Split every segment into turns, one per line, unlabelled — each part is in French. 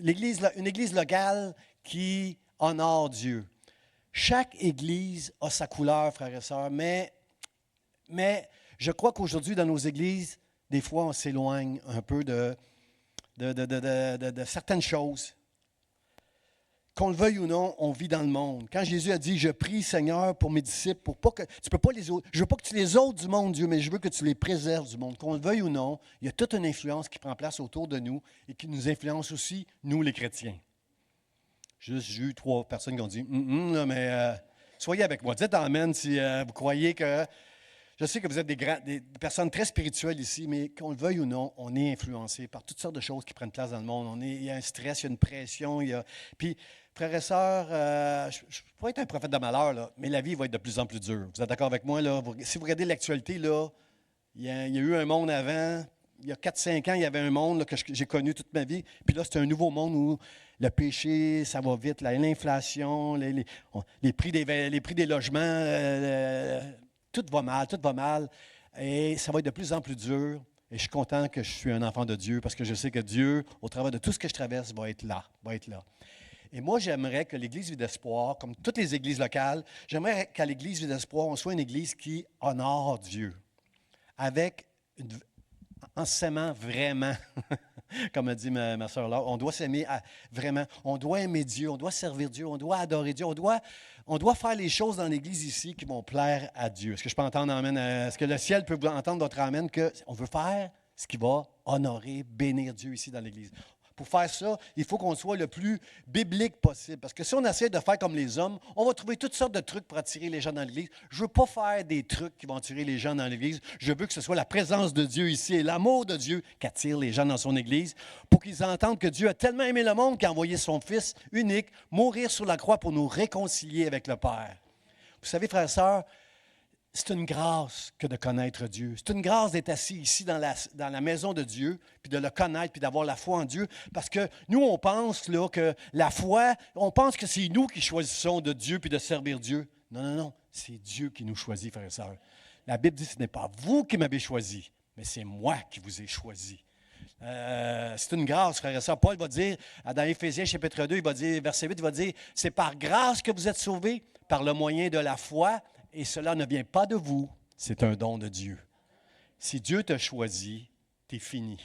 une église locale qui honore Dieu. Chaque église a sa couleur, frères et sœurs, mais je crois qu'aujourd'hui, dans nos églises, des fois, on s'éloigne un peu de certaines choses. Qu'on le veuille ou non, on vit dans le monde. Quand Jésus a dit « Je prie, Seigneur, pour mes disciples, pour pas que tu peux pas les autres, je veux pas que tu les ôtes du monde, Dieu, mais je veux que tu les préserves du monde. » Qu'on le veuille ou non, il y a toute une influence qui prend place autour de nous et qui nous influence aussi, nous, les chrétiens. J'ai eu 3 personnes qui ont dit là, mais soyez avec moi. Dites Amen si vous croyez que... Je sais que vous êtes des personnes très spirituelles ici, mais qu'on le veuille ou non, on est influencé par toutes sortes de choses qui prennent place dans le monde. Il y a un stress, il y a une pression. Puis, frères et sœurs, je ne peux pas être un prophète de malheur, là, mais la vie va être de plus en plus dure. Vous êtes d'accord avec moi? Là? Si vous regardez l'actualité, là, il y a eu un monde avant. Il y a 4-5 ans, il y avait un monde là, que j'ai connu toute ma vie. Puis là, c'est un nouveau monde où le péché, ça va vite. L'inflation, les prix des logements, tout va mal. Et ça va être de plus en plus dur. Et je suis content que je suis un enfant de Dieu parce que je sais que Dieu, au travers de tout ce que je traverse, va être là. Et moi, j'aimerais que l'Église Vie d'Espoir, comme toutes les églises locales, j'aimerais qu'à l'Église Vie d'Espoir, on soit une Église qui honore Dieu. En s'aimant vraiment, comme a dit ma soeur Laure, on doit s'aimer vraiment. On doit aimer Dieu, on doit servir Dieu, on doit adorer Dieu, on doit faire les choses dans l'Église ici qui vont plaire à Dieu. Est-ce que je peux entendre Amen? Est-ce que le ciel peut entendre votre Amen qu'on veut faire ce qui va honorer, bénir Dieu ici dans l'Église? Pour faire ça, il faut qu'on soit le plus biblique possible. Parce que si on essaie de faire comme les hommes, on va trouver toutes sortes de trucs pour attirer les gens dans l'Église. Je ne veux pas faire des trucs qui vont attirer les gens dans l'Église. Je veux que ce soit la présence de Dieu ici et l'amour de Dieu qui attire les gens dans son Église pour qu'ils entendent que Dieu a tellement aimé le monde qu'il a envoyé son Fils unique mourir sur la croix pour nous réconcilier avec le Père. Vous savez, frères et sœurs, c'est une grâce que de connaître Dieu. C'est une grâce d'être assis ici dans la maison de Dieu, puis de le connaître, puis d'avoir la foi en Dieu. Parce que nous, on pense là, que la foi, on pense que c'est nous qui choisissons de Dieu, puis de servir Dieu. Non. C'est Dieu qui nous choisit, frères et sœurs. La Bible dit, ce n'est pas vous qui m'avez choisi, mais c'est moi qui vous ai choisi. C'est une grâce, frères et sœurs. Paul va dire, dans Éphésiens chapitre 2, il va dire, verset 8, il va dire, c'est par grâce que vous êtes sauvés, par le moyen de la foi, et cela ne vient pas de vous, c'est un don de Dieu. Si Dieu t'a choisi, t'es fini.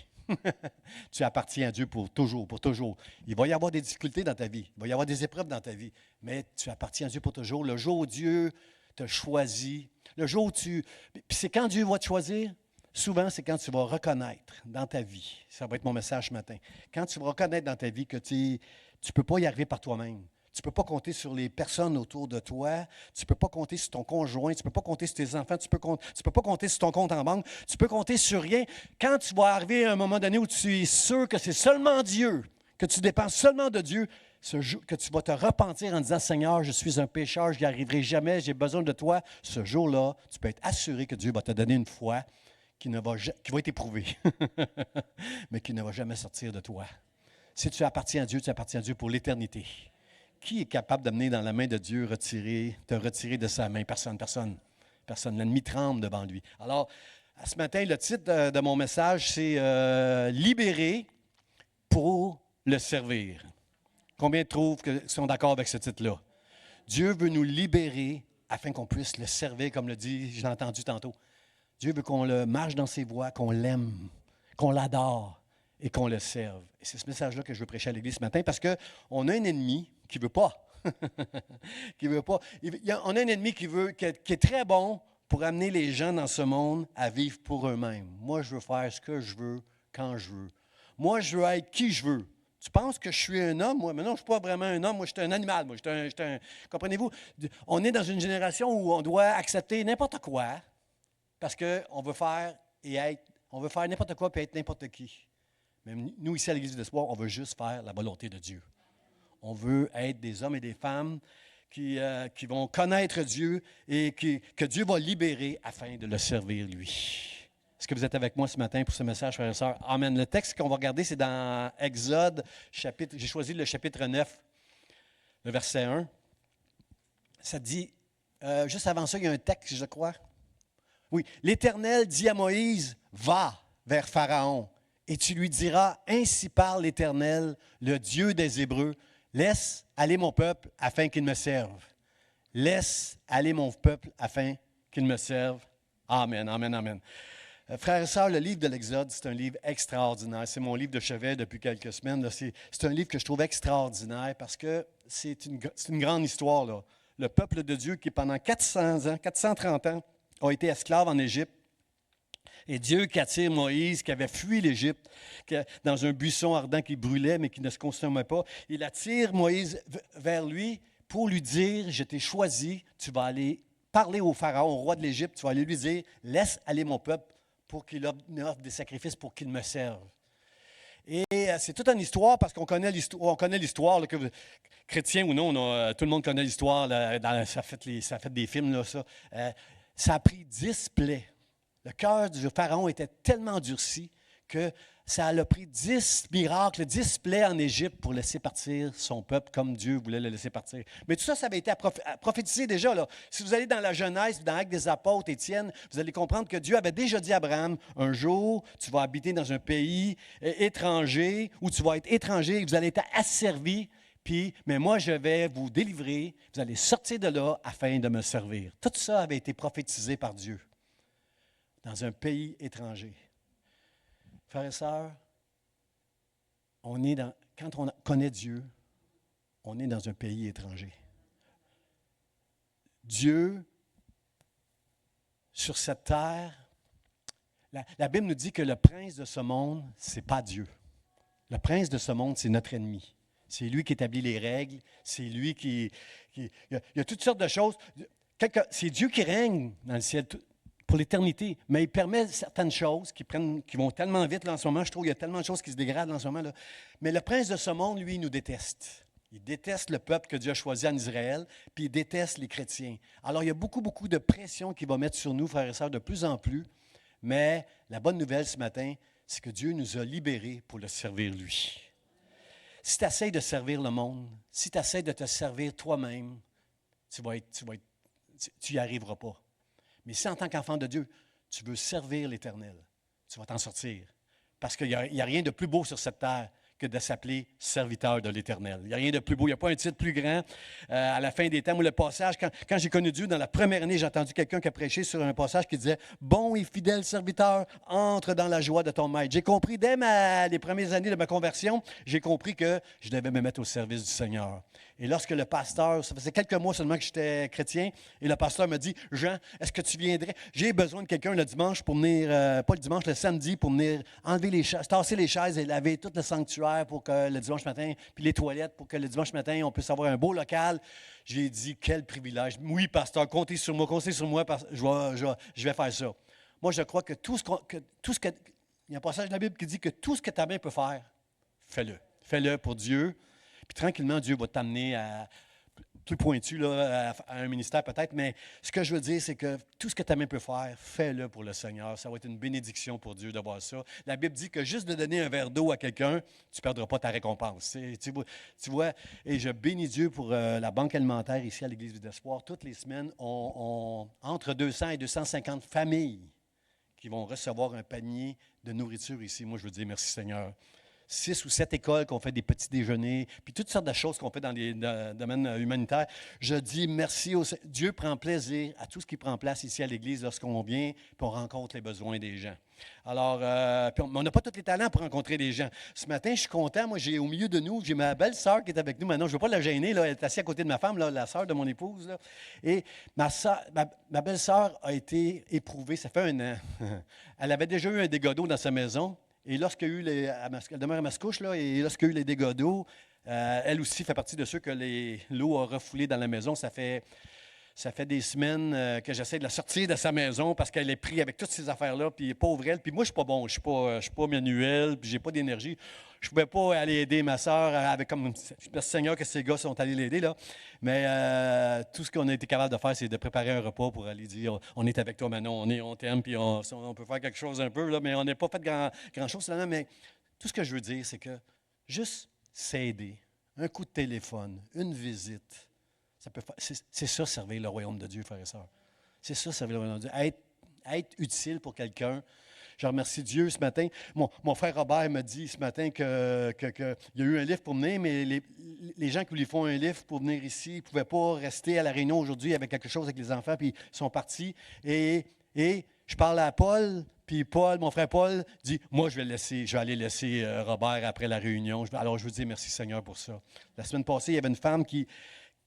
Tu appartiens à Dieu pour toujours, pour toujours. Il va y avoir des difficultés dans ta vie, il va y avoir des épreuves dans ta vie, mais tu appartiens à Dieu pour toujours. Le jour où Dieu t'a choisi, le jour où Puis c'est quand Dieu va te choisir? Souvent, c'est quand tu vas reconnaître dans ta vie, ça va être mon message ce matin, quand tu vas reconnaître dans ta vie que tu ne peux pas y arriver par toi-même. Tu ne peux pas compter sur les personnes autour de toi. Tu ne peux pas compter sur ton conjoint. Tu ne peux pas compter sur tes enfants. Tu ne peux pas compter sur ton compte en banque. Tu peux compter sur rien. Quand tu vas arriver à un moment donné où tu es sûr que c'est seulement Dieu, que tu dépends seulement de Dieu, que tu vas te repentir en disant « Seigneur, je suis un pécheur, je n'y arriverai jamais, j'ai besoin de toi », ce jour-là, tu peux être assuré que Dieu va te donner une foi qui va être éprouvée, mais qui ne va jamais sortir de toi. Si tu appartiens à Dieu, tu appartiens à Dieu pour l'éternité. Qui est capable d'amener dans la main de Dieu, te retirer de sa main? Personne. L'ennemi tremble devant lui. Alors, ce matin, le titre de mon message, c'est Libérer pour le servir. Combien sont d'accord avec ce titre-là? Dieu veut nous libérer afin qu'on puisse le servir, comme le dit, j'ai entendu tantôt. Dieu veut qu'on le marche dans ses voies, qu'on l'aime, qu'on l'adore et qu'on le serve. Et c'est ce message-là que je veux prêcher à l'Église ce matin parce qu'on a un ennemi qui ne veut pas. Qui veut pas. On a un ennemi qui est très bon pour amener les gens dans ce monde à vivre pour eux-mêmes. Moi, je veux faire ce que je veux, quand je veux. Moi, je veux être qui je veux. Tu penses que je suis un homme, moi? Mais non, je ne suis pas vraiment un homme. Moi, je suis un animal. Moi, comprenez-vous? On est dans une génération où on doit accepter n'importe quoi parce qu'on veut faire n'importe quoi et être n'importe qui. Mais nous, ici, à l'Église d'Espoir, on veut juste faire la volonté de Dieu. On veut être des hommes et des femmes qui vont connaître Dieu et que Dieu va libérer afin de le servir, lui. Est-ce que vous êtes avec moi ce matin pour ce message, frères et sœurs? Amen. Le texte qu'on va regarder, c'est dans Exode, j'ai choisi le chapitre 9, le verset 1. Ça dit, juste avant ça, il y a un texte, je crois. Oui, l'Éternel dit à Moïse, « Va vers Pharaon Et tu lui diras, ainsi parle l'Éternel, le Dieu des Hébreux, laisse aller mon peuple afin qu'il me serve. Laisse aller mon peuple afin qu'il me serve. Amen, amen, amen. Frères et sœurs, le livre de l'Exode, c'est un livre extraordinaire. C'est mon livre de chevet depuis quelques semaines. Là. C'est un livre que je trouve extraordinaire parce que c'est une grande histoire. Là. Le peuple de Dieu qui, pendant 400 ans, 430 ans, a été esclave en Égypte. Et Dieu qui attire Moïse, qui avait fui l'Égypte, dans un buisson ardent qui brûlait mais qui ne se consumait pas, il attire Moïse vers lui pour lui dire, je t'ai choisi, tu vas aller parler au Pharaon, au roi de l'Égypte, tu vas aller lui dire, laisse aller mon peuple pour qu'il offre des sacrifices pour qu'il me serve. Et c'est toute une histoire parce qu'on connaît l'histoire, là, que chrétien ou non, tout le monde connaît l'histoire, là, ça fait des films, là, ça. Ça a pris 10 plaies. Le cœur du Pharaon était tellement endurci que ça a pris 10 miracles, 10 plaies en Égypte pour laisser partir son peuple comme Dieu voulait le laisser partir. Mais tout ça, ça avait été prophétisé déjà. Là. Si vous allez dans la Genèse, dans l'Acte des Apôtres, Étienne, vous allez comprendre que Dieu avait déjà dit à Abraham, un jour, tu vas habiter dans un pays étranger, où tu vas être étranger et vous allez être asservi. Mais moi, je vais vous délivrer, vous allez sortir de là afin de me servir. Tout ça avait été prophétisé par Dieu dans un pays étranger. Frères et sœurs, quand on connaît Dieu, on est dans un pays étranger. Dieu, sur cette terre, la Bible nous dit que le prince de ce monde, ce n'est pas Dieu. Le prince de ce monde, c'est notre ennemi. C'est lui qui établit les règles, c'est lui qui il y a toutes sortes de choses. C'est Dieu qui règne dans le ciel pour l'éternité, mais il permet certaines choses qui vont tellement vite là, en ce moment. Je trouve qu'il y a tellement de choses qui se dégradent en ce moment. Là. Mais le prince de ce monde, lui, il nous déteste. Il déteste le peuple que Dieu a choisi en Israël, puis il déteste les chrétiens. Alors, il y a beaucoup, beaucoup de pression qu'il va mettre sur nous, frères et sœurs, de plus en plus. Mais la bonne nouvelle ce matin, c'est que Dieu nous a libérés pour le servir, lui. Si tu essaies de servir le monde, si tu essaies de te servir toi-même, tu n'y arriveras pas. Mais si en tant qu'enfant de Dieu, tu veux servir l'Éternel, tu vas t'en sortir. Parce qu'il n'y a rien de plus beau sur cette terre que de s'appeler serviteur de l'Éternel. Il n'y a rien de plus beau. Il n'y a pas un titre plus grand. À la fin des temps, ou le passage, quand j'ai connu Dieu, dans la première année, j'ai entendu quelqu'un qui a prêché sur un passage qui disait « Bon et fidèle serviteur, entre dans la joie de ton maître. » J'ai compris, dès les premières années de ma conversion, j'ai compris que je devais me mettre au service du Seigneur. Et lorsque le pasteur, ça faisait quelques mois seulement que j'étais chrétien, et le pasteur me dit « Jean, est-ce que tu viendrais? J'ai besoin de quelqu'un le dimanche pour venir, pas le dimanche, le samedi, pour venir enlever les chaises, tasser les chaises et laver tout le sanctuaire pour que le dimanche matin, puis les toilettes pour que le dimanche matin, on puisse avoir un beau local. » J'ai dit « Quel privilège! Oui, pasteur, comptez sur moi, je vais faire ça. » Moi, je crois que il y a un passage de la Bible qui dit que tout ce que ta main peut faire, fais-le. Fais-le pour Dieu. Puis tranquillement, Dieu va t'amener à plus pointu, là, à un ministère peut-être, mais ce que je veux dire, c'est que tout ce que ta main peut faire, fais-le pour le Seigneur. Ça va être une bénédiction pour Dieu de voir ça. La Bible dit que juste de donner un verre d'eau à quelqu'un, tu ne perdras pas ta récompense. Tu vois, et je bénis Dieu pour la banque alimentaire ici à l'Église d'Espoir. Toutes les semaines, on entre 200 et 250 familles qui vont recevoir un panier de nourriture ici. Moi, je veux dire merci Seigneur. 6 ou 7 écoles qu'on fait des petits déjeuners, puis toutes sortes de choses qu'on fait dans les domaines humanitaires. Je dis merci au Seigneur. Dieu prend plaisir à tout ce qui prend place ici à l'Église lorsqu'on vient, puis on rencontre les besoins des gens. Alors, on n'a pas tous les talents pour rencontrer des gens. Ce matin, je suis content. Moi, j'ai au milieu de nous, j'ai ma belle-sœur qui est avec nous maintenant. Je ne veux pas la gêner. Là. Elle est assise à côté de ma femme, là, la sœur de mon épouse. Là. Et ma belle-sœur a été éprouvée, ça fait 1 an. Elle avait déjà eu un dégât d'eau dans sa maison. Et lorsqu'il y a eu elle demeure à Mascouche, là, et lorsqu'il y a eu les dégâts d'eau, elle aussi fait partie de ceux que l'eau a refoulé dans la maison. Ça fait des semaines que j'essaie de la sortir de sa maison parce qu'elle est prise avec toutes ces affaires-là, puis pauvre elle. Puis moi, je ne suis pas bon, je ne suis pas manuel, puis je n'ai pas d'énergie. Je ne pouvais pas aller aider ma soeur avec comme le Seigneur que ces gars sont allés l'aider, là. Mais tout ce qu'on a été capable de faire, c'est de préparer un repas pour aller dire on est avec toi maintenant, on t'aime, puis on peut faire quelque chose un peu, là, mais on n'a pas fait grand-chose là. Mais tout ce que je veux dire, c'est que juste s'aider, un coup de téléphone, une visite, c'est ça, servir le royaume de Dieu, frères et sœurs. C'est ça, servir le royaume de Dieu. Être utile pour quelqu'un. Je remercie Dieu ce matin. Mon frère Robert m'a dit ce matin qu'il y a eu un livre pour venir, mais les gens qui lui font un livre pour venir ici, ils ne pouvaient pas rester à la réunion aujourd'hui avec quelque chose avec les enfants, puis ils sont partis. Et je parle à Paul, puis Paul, mon frère Paul, dit, moi, je vais aller laisser Robert après la réunion. Alors, je vous dis merci Seigneur pour ça. La semaine passée, il y avait une femme qui...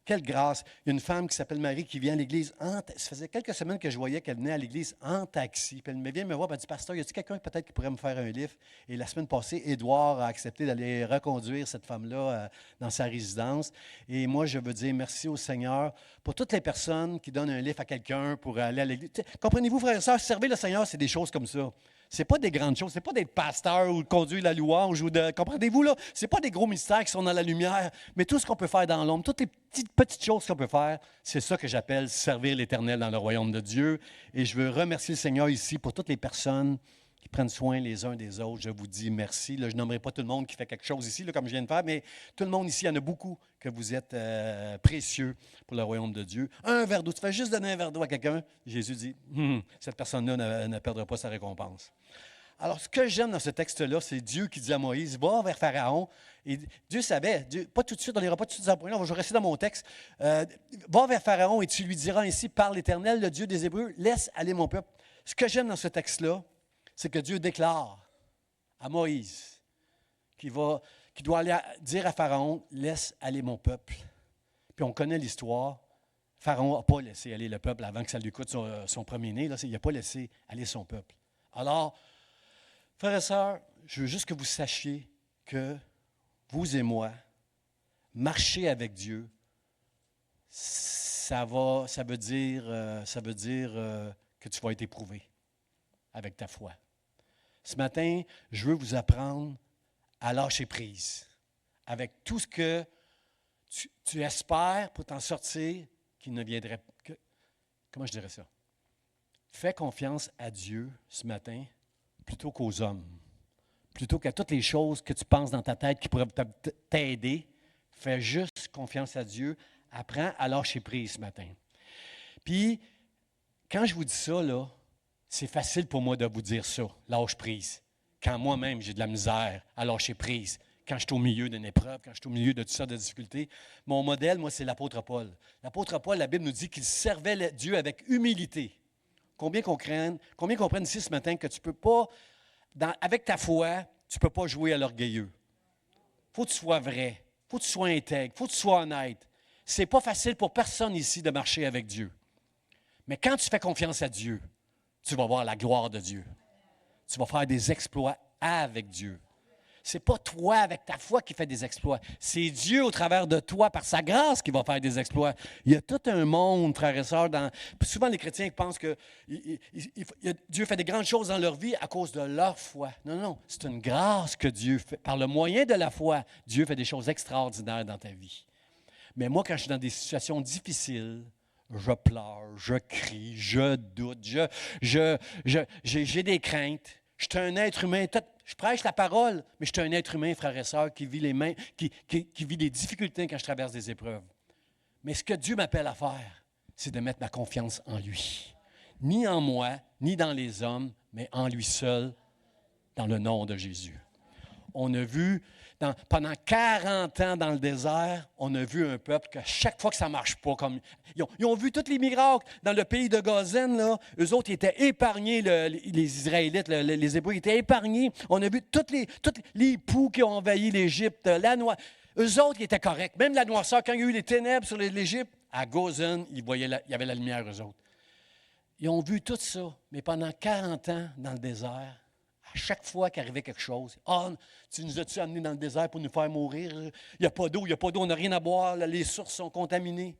Quelle grâce! Il y a une femme qui s'appelle Marie qui vient à l'église. Ça faisait quelques semaines que je voyais qu'elle venait à l'église en taxi. Puis elle vient me voir et elle dit, Pasteur, y a-t-il quelqu'un peut-être qui pourrait me faire un livre? Et la semaine passée, Édouard a accepté d'aller reconduire cette femme-là dans sa résidence. Et moi, je veux dire merci au Seigneur pour toutes les personnes qui donnent un livre à quelqu'un pour aller à l'église. Comprenez-vous, frères et sœurs, servir le Seigneur, c'est des choses comme ça. Ce n'est pas des grandes choses, ce n'est pas d'être pasteur ou de conduire la louange, comprenez-vous là? Ce n'est pas des gros mystères qui sont dans la lumière, mais tout ce qu'on peut faire dans l'ombre, toutes les petites choses qu'on peut faire, c'est ça que j'appelle servir l'Éternel dans le royaume de Dieu. Et je veux remercier le Seigneur ici pour toutes les personnes qui prennent soin les uns des autres. Je vous dis merci. Là, je nommerai pas tout le monde qui fait quelque chose ici, là, comme je viens de faire, mais tout le monde ici, il y en a beaucoup que vous êtes précieux pour le royaume de Dieu. Un verre d'eau, tu fais juste donner un verre d'eau à quelqu'un, Jésus dit, cette personne-là ne perdra pas sa récompense. Alors, ce que j'aime dans ce texte-là, c'est Dieu qui dit à Moïse, va vers Pharaon. Et Dieu savait, pas tout de suite, on n'ira pas tout de suite à ce point-là, je vais rester dans mon texte. Va vers Pharaon et tu lui diras ainsi, par l'Éternel, le Dieu des Hébreux, laisse aller mon peuple. Ce que j'aime dans ce texte-là, c'est que Dieu déclare à Moïse qu'il doit aller dire à Pharaon, laisse aller mon peuple. Puis on connaît l'histoire. Pharaon n'a pas laissé aller le peuple avant que ça lui coûte son premier-né. Il n'a pas laissé aller son peuple. Alors, frères et sœurs, je veux juste que vous sachiez que vous et moi, marcher avec Dieu, ça veut dire que tu vas être éprouvé avec ta foi. Ce matin, je veux vous apprendre à lâcher prise avec tout ce que tu espères pour t'en sortir qui ne viendrait que... Comment je dirais ça? Fais confiance à Dieu ce matin plutôt qu'aux hommes, plutôt qu'à toutes les choses que tu penses dans ta tête qui pourraient t'aider. Fais juste confiance à Dieu. Apprends à lâcher prise ce matin. Puis, quand je vous dis ça, là, c'est facile pour moi de vous dire ça, lâche prise. Quand moi-même, j'ai de la misère à lâcher prise, quand je suis au milieu d'une épreuve, quand je suis au milieu de toutes sortes de difficultés. Mon modèle, moi, c'est l'apôtre Paul. L'apôtre Paul, la Bible nous dit qu'il servait Dieu avec humilité. Combien comprennent ici ce matin que tu ne peux pas, avec ta foi, tu ne peux pas jouer à l'orgueilleux. Il faut que tu sois vrai, il faut que tu sois intègre, il faut que tu sois honnête. Ce n'est pas facile pour personne ici de marcher avec Dieu. Mais quand tu fais confiance à Dieu, tu vas voir la gloire de Dieu. Tu vas faire des exploits avec Dieu. Ce n'est pas toi avec ta foi qui fait des exploits. C'est Dieu au travers de toi, par sa grâce, qui va faire des exploits. Il y a tout un monde, frères et sœurs. Souvent, les chrétiens pensent que Dieu fait des grandes choses dans leur vie à cause de leur foi. Non, non, c'est une grâce que Dieu fait. Par le moyen de la foi, Dieu fait des choses extraordinaires dans ta vie. Mais moi, quand je suis dans des situations difficiles, je pleure, je crie, je doute, j'ai des craintes. Je suis un être humain. Je prêche la parole, mais je suis un être humain, frères et sœurs, qui vit qui vit des difficultés quand je traverse des épreuves. Mais ce que Dieu m'appelle à faire, c'est de mettre ma confiance en lui. Ni en moi, ni dans les hommes, mais en lui seul, dans le nom de Jésus. On a vu, pendant 40 ans dans le désert, on a vu un peuple que chaque fois que ça ne marche pas, ils ont vu tous les miracles dans le pays de Gozen, là, eux autres ils étaient épargnés, les Israélites, les Hébreux étaient épargnés. On a vu tous les poux qui ont envahi l'Égypte, la noix. Eux autres, ils étaient corrects. Même la noirceur, quand il y a eu les ténèbres sur l'Égypte, à Gozen, il y avait la lumière, eux autres. Ils ont vu tout ça, mais pendant 40 ans dans le désert, à chaque fois qu'arrivait quelque chose, « Ah, tu nous as-tu amenés dans le désert pour nous faire mourir? Il n'y a pas d'eau, on n'a rien à boire, là, les sources sont contaminées. »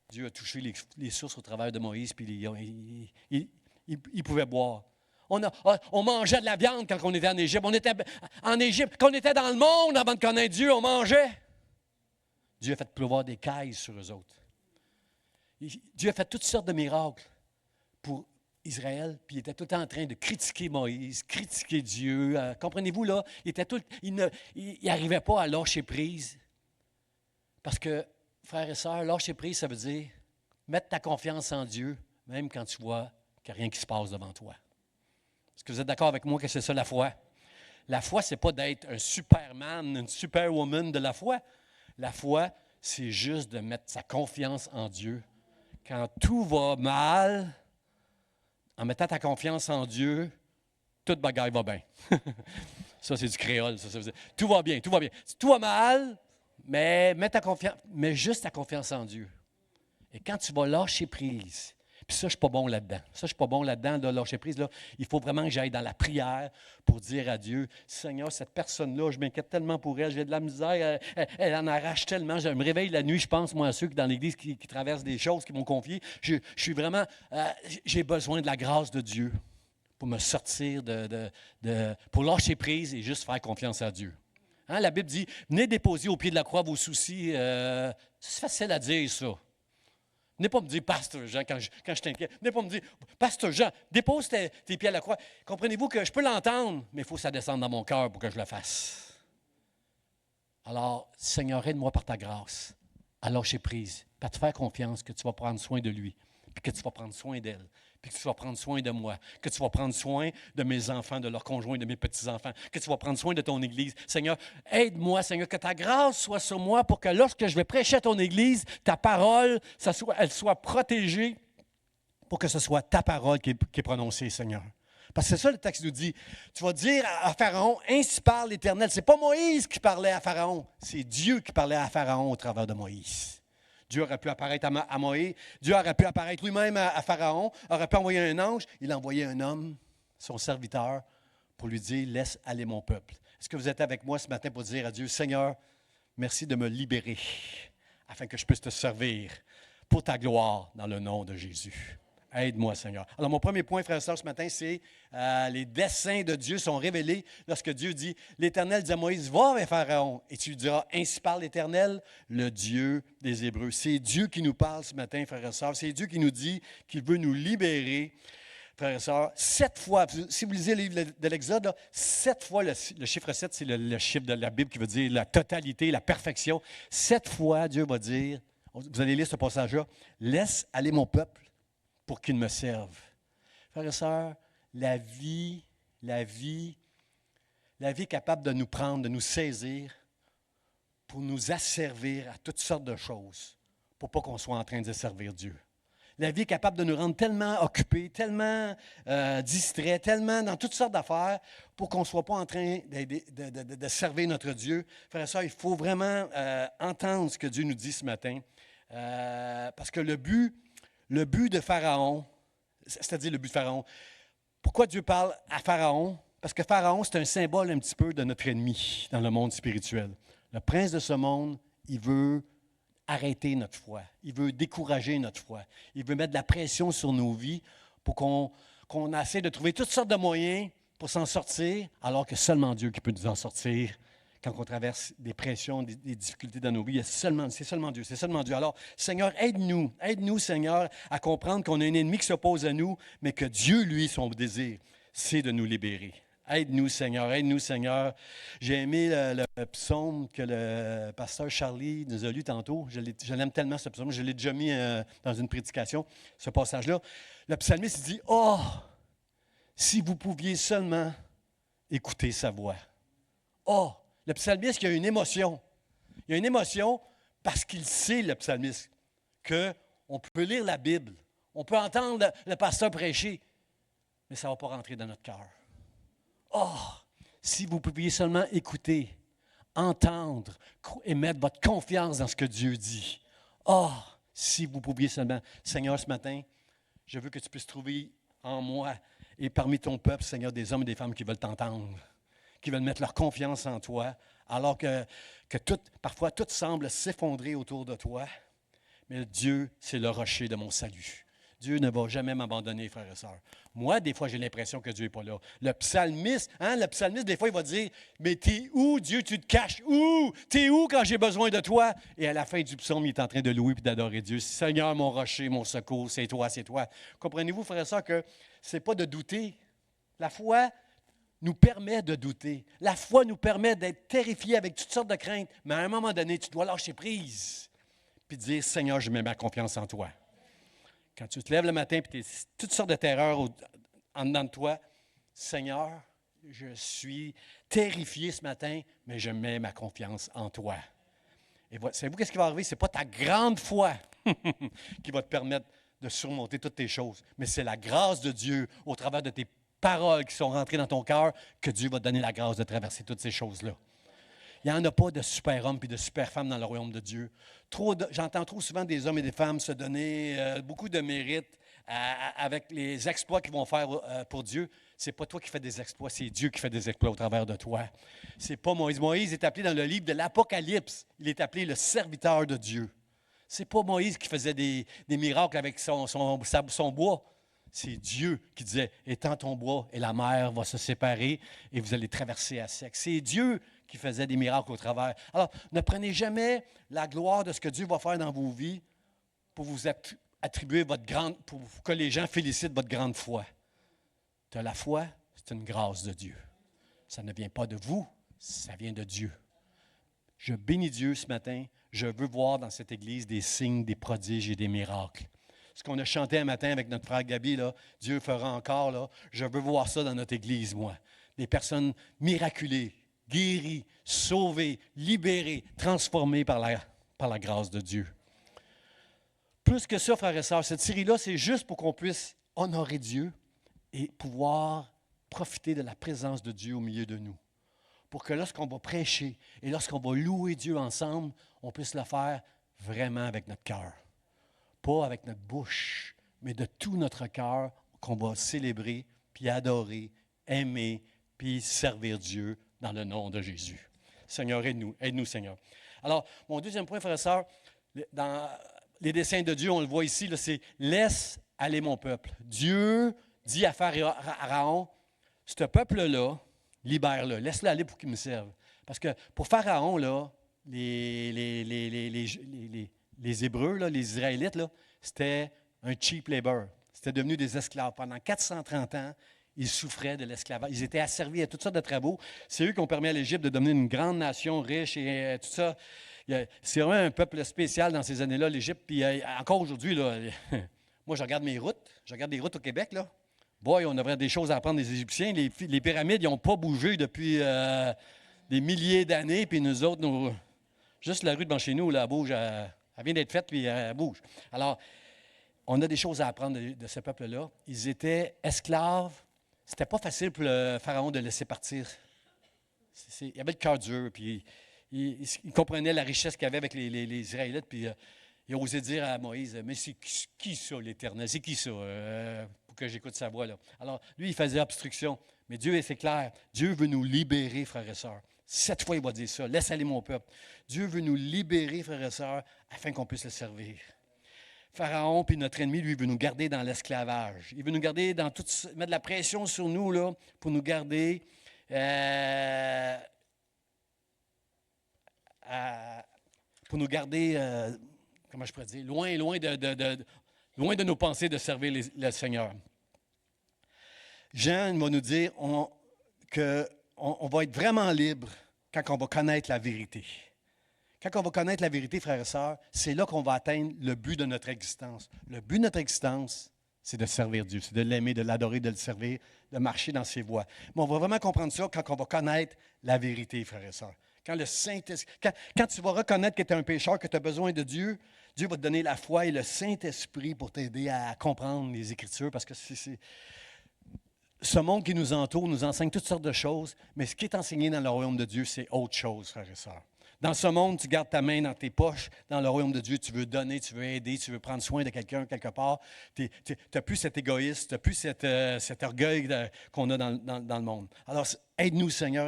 Dieu a touché les sources au travers de Moïse, puis il pouvait boire. On mangeait de la viande quand on était en Égypte. On était en Égypte, quand on était dans le monde avant de connaître Dieu, on mangeait. Dieu a fait pleuvoir des cailles sur eux autres. Dieu a fait toutes sortes de miracles pour Israël, puis il était tout le temps en train de critiquer Moïse, critiquer Dieu. Comprenez-vous, là, il n'arrivait pas à lâcher prise. Parce que, frères et sœurs, lâcher prise, ça veut dire mettre ta confiance en Dieu, même quand tu vois qu'il n'y a rien qui se passe devant toi. Est-ce que vous êtes d'accord avec moi que c'est ça la foi? La foi, ce n'est pas d'être un superman, une superwoman de la foi. La foi, c'est juste de mettre sa confiance en Dieu. Quand tout va mal, en mettant ta confiance en Dieu, toute bagaille va bien. Ça, c'est du créole. Ça veut dire, tout va bien, tout va bien. Tout va mal, mais mets juste ta confiance en Dieu. Et quand tu vas lâcher prise, puis ça, je ne suis pas bon là-dedans. Ça, je ne suis pas bon là-dedans, de lâcher prise. Là. Il faut vraiment que j'aille dans la prière pour dire à Dieu, Seigneur, cette personne-là, je m'inquiète tellement pour elle, j'ai de la misère, elle en arrache tellement. Je me réveille la nuit, je pense, moi, à ceux qui dans l'Église qui traversent des choses, qui m'ont confié. Je suis vraiment, j'ai besoin de la grâce de Dieu pour me sortir pour lâcher prise et juste faire confiance à Dieu. Hein, la Bible dit, venez déposer au pied de la croix vos soucis. C'est facile à dire, ça. Venez pas me dire, Pasteur Jean, quand je t'inquiète. Venez pas me dire, Pasteur Jean, dépose tes pieds à la croix. Comprenez-vous que je peux l'entendre, mais il faut que ça descende dans mon cœur pour que je le fasse. Alors, Seigneur, aide-moi par ta grâce à lâcher prise, à te faire confiance que tu vas prendre soin de lui, puis que tu vas prendre soin d'elle, puis que tu vas prendre soin de moi, que tu vas prendre soin de mes enfants, de leurs conjoints, de mes petits-enfants, que tu vas prendre soin de ton Église. Seigneur, aide-moi, Seigneur, que ta grâce soit sur moi pour que lorsque je vais prêcher à ton Église, ta parole, elle soit protégée pour que ce soit ta parole qui est prononcée, Seigneur. Parce que c'est ça le texte nous dit. Tu vas dire à Pharaon, ainsi parle l'Éternel. Ce n'est pas Moïse qui parlait à Pharaon, c'est Dieu qui parlait à Pharaon au travers de Moïse. Dieu aurait pu apparaître à Moïse, Dieu aurait pu apparaître lui-même à Pharaon, aurait pu envoyer un ange, il a envoyé un homme, son serviteur, pour lui dire, laisse aller mon peuple. Est-ce que vous êtes avec moi ce matin pour dire à Dieu, Seigneur, merci de me libérer, afin que je puisse te servir pour ta gloire dans le nom de Jésus. Aide-moi, Seigneur. Alors, mon premier point, frères et sœurs, ce matin, c'est les desseins de Dieu sont révélés lorsque Dieu dit, l'Éternel dit à Moïse, va vers Pharaon, et tu lui diras, ainsi parle l'Éternel, le Dieu des Hébreux. C'est Dieu qui nous parle ce matin, frères et sœurs. C'est Dieu qui nous dit qu'il veut nous libérer, frères et sœurs. 7 fois, si vous lisez le livre de l'Exode, 7 fois, le chiffre 7, c'est le chiffre de la Bible qui veut dire la totalité, la perfection. 7 fois, Dieu va dire, vous allez lire ce passage-là, laisse aller mon peuple pour qu'il me serve. Frères et sœurs, la vie est capable de nous prendre, de nous saisir pour nous asservir à toutes sortes de choses, pour pas qu'on soit en train de servir Dieu. La vie est capable de nous rendre tellement occupés, tellement distraits, tellement dans toutes sortes d'affaires pour qu'on ne soit pas en train de servir notre Dieu. Frères et sœurs, il faut vraiment entendre ce que Dieu nous dit ce matin. Parce que le but de Pharaon, c'est-à-dire le but de Pharaon, pourquoi Dieu parle à Pharaon? Parce que Pharaon, c'est un symbole un petit peu de notre ennemi dans le monde spirituel. Le prince de ce monde, il veut arrêter notre foi. Il veut décourager notre foi. Il veut mettre de la pression sur nos vies pour qu'on essaie de trouver toutes sortes de moyens pour s'en sortir, alors que seulement Dieu qui peut nous en sortir. Quand on traverse des pressions, des difficultés dans nos vies, c'est seulement Dieu. Alors, Seigneur, aide-nous, Seigneur, à comprendre qu'on a un ennemi qui s'oppose à nous, mais que Dieu, lui, son désir, c'est de nous libérer. Aide-nous, Seigneur. J'ai aimé le psaume que le pasteur Charlie nous a lu tantôt. Je l'aime tellement, ce psaume. Je l'ai déjà mis dans une prédication, ce passage-là. Le psalmiste dit, « Oh, si vous pouviez seulement écouter sa voix. » Oh! Le psalmiste, il a une émotion. Il a une émotion parce qu'il sait, le psalmiste, qu'on peut lire la Bible, on peut entendre le pasteur prêcher, mais ça ne va pas rentrer dans notre cœur. Oh, si vous pouviez seulement écouter, entendre et mettre votre confiance dans ce que Dieu dit. Oh, si vous pouviez seulement. Seigneur, ce matin, je veux que tu puisses trouver en moi et parmi ton peuple, Seigneur, des hommes et des femmes qui veulent t'entendre, qui veulent mettre leur confiance en toi, alors que parfois tout semble s'effondrer autour de toi. Mais Dieu, c'est le rocher de mon salut. Dieu ne va jamais m'abandonner, frères et sœurs. Moi, des fois, j'ai l'impression que Dieu n'est pas là. Le psalmiste, des fois, il va dire, « Mais t'es où, Dieu, tu te caches où? T'es où quand j'ai besoin de toi? » Et à la fin du psaume, il est en train de louer et d'adorer Dieu. « Seigneur, mon rocher, mon secours, c'est toi, c'est toi. » Comprenez-vous, frères et sœurs, que ce n'est pas de douter. La foi nous permet de douter. La foi nous permet d'être terrifiés avec toutes sortes de craintes. Mais à un moment donné, tu dois lâcher prise puis dire, « Seigneur, je mets ma confiance en toi. » Quand tu te lèves le matin et tu as toutes sortes de terreurs en dedans de toi, Seigneur, je suis terrifié ce matin, mais je mets ma confiance en toi. Et savez-vous qu'est-ce qui va arriver? Ce n'est pas ta grande foi qui va te permettre de surmonter toutes tes choses, mais c'est la grâce de Dieu au travers de tes paroles qui sont rentrées dans ton cœur que Dieu va te donner la grâce de traverser toutes ces choses-là. Il n'y en a pas de super-hommes et de super-femmes dans le royaume de Dieu. J'entends trop souvent des hommes et des femmes se donner beaucoup de mérite avec les exploits qu'ils vont faire pour Dieu. Ce n'est pas toi qui fais des exploits, c'est Dieu qui fait des exploits au travers de toi. Ce n'est pas Moïse. Moïse est appelé dans le livre de l'Apocalypse. Il est appelé le serviteur de Dieu. Ce n'est pas Moïse qui faisait des miracles avec son bois. C'est Dieu qui disait, étends ton bois et la mer va se séparer et vous allez traverser à sec. C'est Dieu qui faisait des miracles au travers. Alors, ne prenez jamais la gloire de ce que Dieu va faire dans vos vies pour vous attribuer pour que les gens félicitent votre grande foi. De la foi, c'est une grâce de Dieu. Ça ne vient pas de vous, ça vient de Dieu. Je bénis Dieu ce matin. Je veux voir dans cette Église des signes, des prodiges et des miracles. Ce qu'on a chanté un matin avec notre frère Gabi, là, Dieu fera encore, là, je veux voir ça dans notre Église, moi. Des personnes miraculées, guéries, sauvées, libérées, transformées par la grâce de Dieu. Plus que ça, frères et sœurs, cette série-là, c'est juste pour qu'on puisse honorer Dieu et pouvoir profiter de la présence de Dieu au milieu de nous. Pour que lorsqu'on va prêcher et lorsqu'on va louer Dieu ensemble, on puisse le faire vraiment avec notre cœur. Pas avec notre bouche, mais de tout notre cœur qu'on va célébrer, puis adorer, aimer, puis servir Dieu dans le nom de Jésus. Seigneur, aide-nous, Seigneur. Alors, mon deuxième point, frères et sœurs, dans les desseins de Dieu, on le voit ici, là, c'est « Laisse aller mon peuple ». Dieu dit à Pharaon, « Ce peuple-là, libère-le, laisse-le aller pour qu'il me serve. » Parce que pour Pharaon, là, les Hébreux, là, les Israélites, là, c'était un cheap labor. C'était devenu des esclaves. Pendant 430 ans, ils souffraient de l'esclavage. Ils étaient asservis à toutes sortes de travaux. C'est eux qui ont permis à l'Égypte de devenir une grande nation riche et tout ça. C'est vraiment un peuple spécial dans ces années-là, l'Égypte. Puis encore aujourd'hui, là, moi, je regarde mes routes. Je regarde des routes au Québec, là. Boy, on aurait des choses à apprendre des Égyptiens. Les pyramides, ils n'ont pas bougé depuis des milliers d'années. Puis nous autres, juste la rue devant chez nous, là, elle bouge. Elle vient d'être faite, puis elle bouge. Alors, on a des choses à apprendre de ce peuple-là. Ils étaient esclaves. C'était pas facile pour le Pharaon de laisser partir. Il avait le cœur dur, puis il comprenait la richesse qu'il y avait avec les Israélites, puis il a osé dire à Moïse, « Mais c'est qui ça, l'Éternel? C'est qui ça? Pour que j'écoute sa voix, là. » Alors, lui, il faisait obstruction. Mais Dieu, c'est clair. Dieu veut nous libérer, frères et sœurs. 7 fois, il va dire ça. « Laisse aller mon peuple. » Dieu veut nous libérer, frères et sœurs, afin qu'on puisse le servir. Pharaon, puis notre ennemi, lui, veut nous garder dans l'esclavage. Il veut nous garder dans tout, mettre de la pression sur nous, là, pour nous garder comment je pourrais dire, loin de nos pensées de servir le Seigneur. Jean va nous dire qu'on va être vraiment libre quand on va connaître la vérité. Quand on va connaître la vérité, frères et sœurs, c'est là qu'on va atteindre le but de notre existence. Le but de notre existence, c'est de servir Dieu, c'est de l'aimer, de l'adorer, de le servir, de marcher dans ses voies. Mais on va vraiment comprendre ça quand on va connaître la vérité, frères et sœurs. Quand tu vas reconnaître que tu es un pécheur, que tu as besoin de Dieu, Dieu va te donner la foi et le Saint-Esprit pour t'aider à comprendre les Écritures, parce que ce monde qui nous entoure nous enseigne toutes sortes de choses, mais ce qui est enseigné dans le royaume de Dieu, c'est autre chose, frères et sœurs. Dans ce monde, tu gardes ta main dans tes poches. Dans le royaume de Dieu, tu veux donner, tu veux aider, tu veux prendre soin de quelqu'un quelque part. Tu n'as plus cet égoïsme, tu n'as plus cet orgueil qu'on a dans le monde. Alors, aide-nous, Seigneur,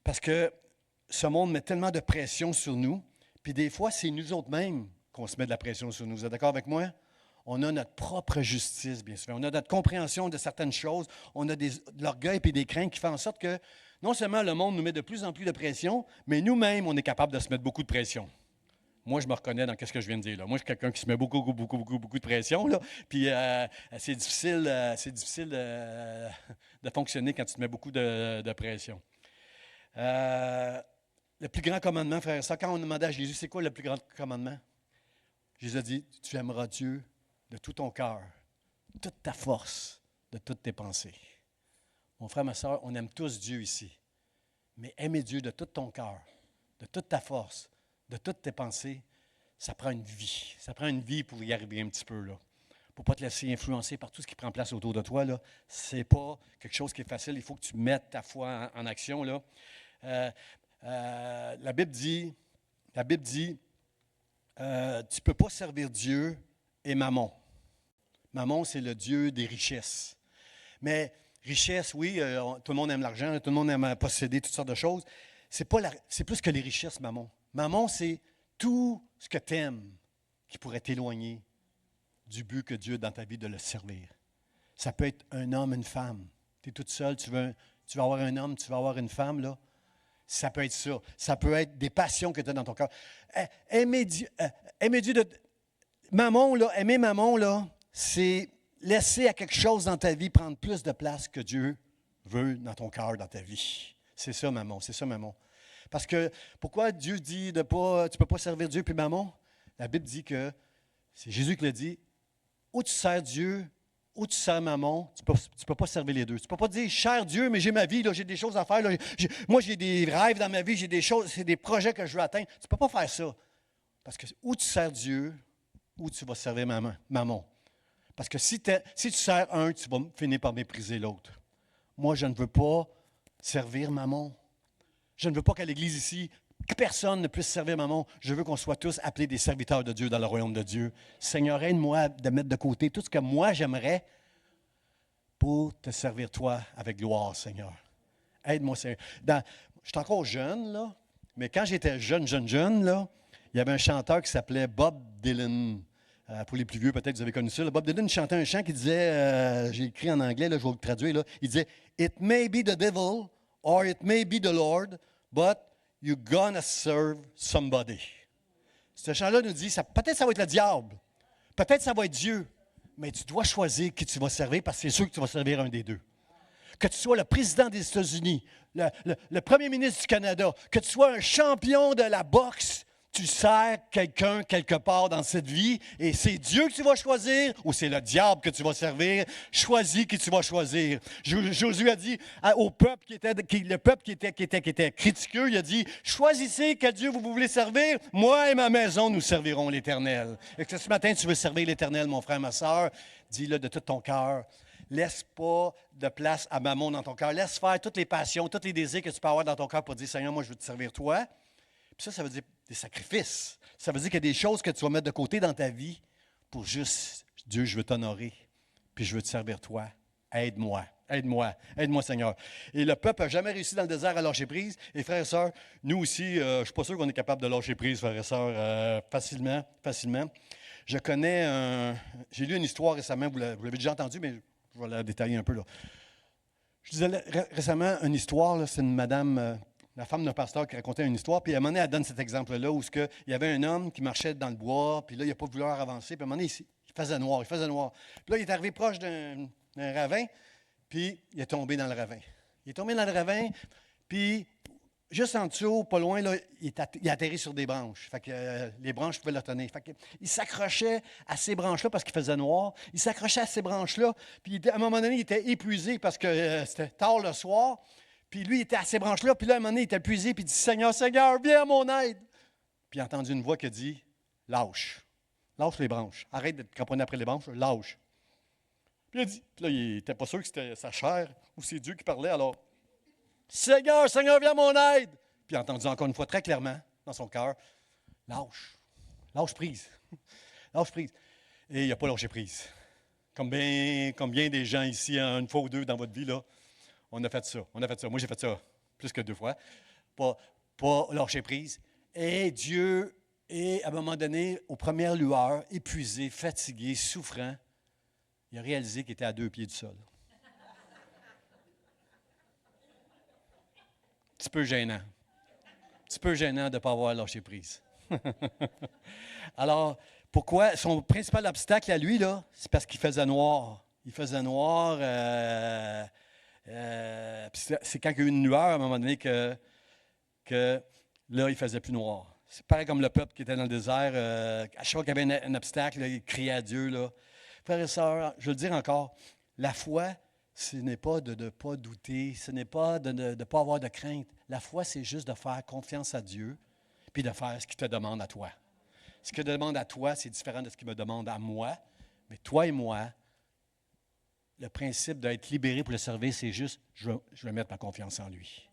parce que ce monde met tellement de pression sur nous. Puis des fois, c'est nous autres mêmes qu'on se met de la pression sur nous. Vous êtes d'accord avec moi? On a notre propre justice, bien sûr. On a notre compréhension de certaines choses. On a de l'orgueil et des craintes qui font en sorte que non seulement le monde nous met de plus en plus de pression, mais nous-mêmes, on est capable de se mettre beaucoup de pression. Moi, je me reconnais dans ce que je viens de dire, là. Moi, je suis quelqu'un qui se met beaucoup de pression, là. Puis c'est difficile de fonctionner quand tu te mets beaucoup de pression. Le plus grand commandement, frère et sœurs, quand on demandait à Jésus, c'est quoi le plus grand commandement? Jésus a dit, tu aimeras Dieu de tout ton cœur, toute ta force, de toutes tes pensées. Mon frère, ma soeur, on aime tous Dieu ici. Mais aimer Dieu de tout ton cœur, de toute ta force, de toutes tes pensées, ça prend une vie. Ça prend une vie pour y arriver un petit peu, là. Pour ne pas te laisser influencer par tout ce qui prend place autour de toi, là. Ce n'est pas quelque chose qui est facile. Il faut que tu mettes ta foi en action, là. La Bible dit, tu ne peux pas servir Dieu et Mammon. Mammon, c'est le Dieu des richesses. Mais richesse, oui, tout le monde aime l'argent, tout le monde aime posséder toutes sortes de choses. C'est plus que les richesses, Mammon. Mammon, c'est tout ce que tu aimes qui pourrait t'éloigner du but que Dieu a dans ta vie de le servir. Ça peut être un homme, une femme. Tu es toute seule, tu vas avoir un homme, tu vas avoir une femme, là. Ça peut être ça. Ça peut être des passions que tu as dans ton cœur. Aimer Dieu Mammon, là, aimer Mammon, là, c'est laisser à quelque chose dans ta vie prendre plus de place que Dieu veut dans ton cœur, dans ta vie. C'est ça, Mammon. C'est ça, Mammon. Parce que, pourquoi Dieu dit tu ne peux pas servir Dieu puis Mammon? La Bible dit que, c'est Jésus qui l'a dit, ou tu sers Dieu, ou tu sers Mammon, tu ne peux pas servir les deux. Tu ne peux pas dire, cher Dieu, mais j'ai ma vie, là, j'ai des choses à faire. Là, moi, j'ai des rêves dans ma vie, j'ai des choses, c'est des projets que je veux atteindre. Tu ne peux pas faire ça. Parce que ou tu sers Dieu, ou tu vas servir Mammon. Parce que si tu sers un, tu vas finir par mépriser l'autre. Moi, je ne veux pas servir Mammon. Je ne veux pas qu'à l'Église ici, que personne ne puisse servir Mammon. Je veux qu'on soit tous appelés des serviteurs de Dieu dans le royaume de Dieu. Seigneur, aide-moi de mettre de côté tout ce que moi j'aimerais pour te servir toi avec gloire, Seigneur. Aide-moi, Seigneur. Je suis encore jeune, là, mais quand j'étais jeune, là, il y avait un chanteur qui s'appelait Bob Dylan. Pour les plus vieux, peut-être que vous avez connu ça. Là, Bob Dylan chantait un chant qui disait, j'ai écrit en anglais, là, je vais vous le traduire, là, il disait « It may be the devil or it may be the Lord, but you're gonna serve somebody. » Ce chant-là nous dit, peut-être ça va être le diable, peut-être ça va être Dieu, mais tu dois choisir qui tu vas servir parce que c'est sûr que tu vas servir un des deux. Que tu sois le président des États-Unis, le premier ministre du Canada, que tu sois un champion de la boxe, tu sers quelqu'un quelque part dans cette vie et c'est Dieu que tu vas choisir ou c'est le diable que tu vas servir. Choisis qui tu vas choisir. Josué a dit au peuple qui était critiqueux, il a dit, choisissez quel Dieu vous voulez servir. Moi et ma maison, nous servirons l'Éternel. Et que ce matin, tu veux servir l'Éternel, mon frère, ma soeur, dis-le de tout ton cœur. Laisse pas de place à Mammon dans ton cœur. Laisse faire toutes les passions, tous les désirs que tu peux avoir dans ton cœur pour dire, Seigneur, moi, je veux te servir toi. Puis ça veut dire des sacrifices. Ça veut dire qu'il y a des choses que tu vas mettre de côté dans ta vie pour juste, Dieu, je veux t'honorer, puis je veux te servir toi. Aide-moi, Seigneur. Et le peuple n'a jamais réussi dans le désert à lâcher prise. Et frères et sœurs, nous aussi, je ne suis pas sûr qu'on est capable de lâcher prise, frères et sœurs, facilement. J'ai lu une histoire récemment, vous l'avez déjà entendue, mais je vais la détailler un peu, là. Je disais récemment une histoire, là, c'est une madame... la femme d'un pasteur qui racontait une histoire, puis à un moment donné, elle donne cet exemple-là où il y avait un homme qui marchait dans le bois, puis là, il n'a pas voulu avancer, puis à un moment donné, il faisait noir. Puis là, il est arrivé proche d'un ravin, puis il est tombé dans le ravin. Puis juste en dessous, pas loin, là, il atterrit sur des branches. Fait que les branches pouvaient le tenir. Fait que, il s'accrochait à ces branches-là parce qu'il faisait noir. Il s'accrochait à ces branches-là, puis à un moment donné, il était épuisé parce que c'était tard le soir. Puis lui, il était à ces branches-là, puis là, à un moment donné, il était épuisé, puis il dit, Seigneur, viens à mon aide. Puis il a entendu une voix qui a dit, lâche les branches. Arrête de te cramponner après les branches, lâche. Puis là, il n'était pas sûr que c'était sa chair ou c'est Dieu qui parlait, alors, Seigneur, viens à mon aide. Puis il a entendu encore une fois très clairement dans son cœur, lâche prise. Et il n'a pas lâché prise. Comme bien des gens ici, une fois ou deux dans votre vie, là, on a fait ça. Moi, j'ai fait ça plus que 2 fois. Pas lâcher prise. Et Dieu est, à un moment donné, aux premières lueurs, épuisé, fatigué, souffrant. Il a réalisé qu'il était à 2 pieds du sol. Un petit peu gênant de ne pas avoir lâché prise. Alors, pourquoi? Son principal obstacle à lui, là, c'est parce qu'il faisait noir. C'est quand il y a eu une lueur, à un moment donné, que là, il faisait plus noir. C'est pareil comme le peuple qui était dans le désert. À chaque fois qu'il y avait un obstacle, là, il criait à Dieu. Là. Frères et sœurs, je veux le dire encore, La foi, ce n'est pas de ne pas douter, ce n'est pas de ne pas avoir de crainte. La foi, c'est juste de faire confiance à Dieu, puis de faire ce qu'il te demande à toi. Ce qu'il te demande à toi, c'est différent de ce qu'il me demande à moi. Mais toi et moi, le principe d'être libéré pour le servir, c'est juste, je vais mettre ma confiance en lui.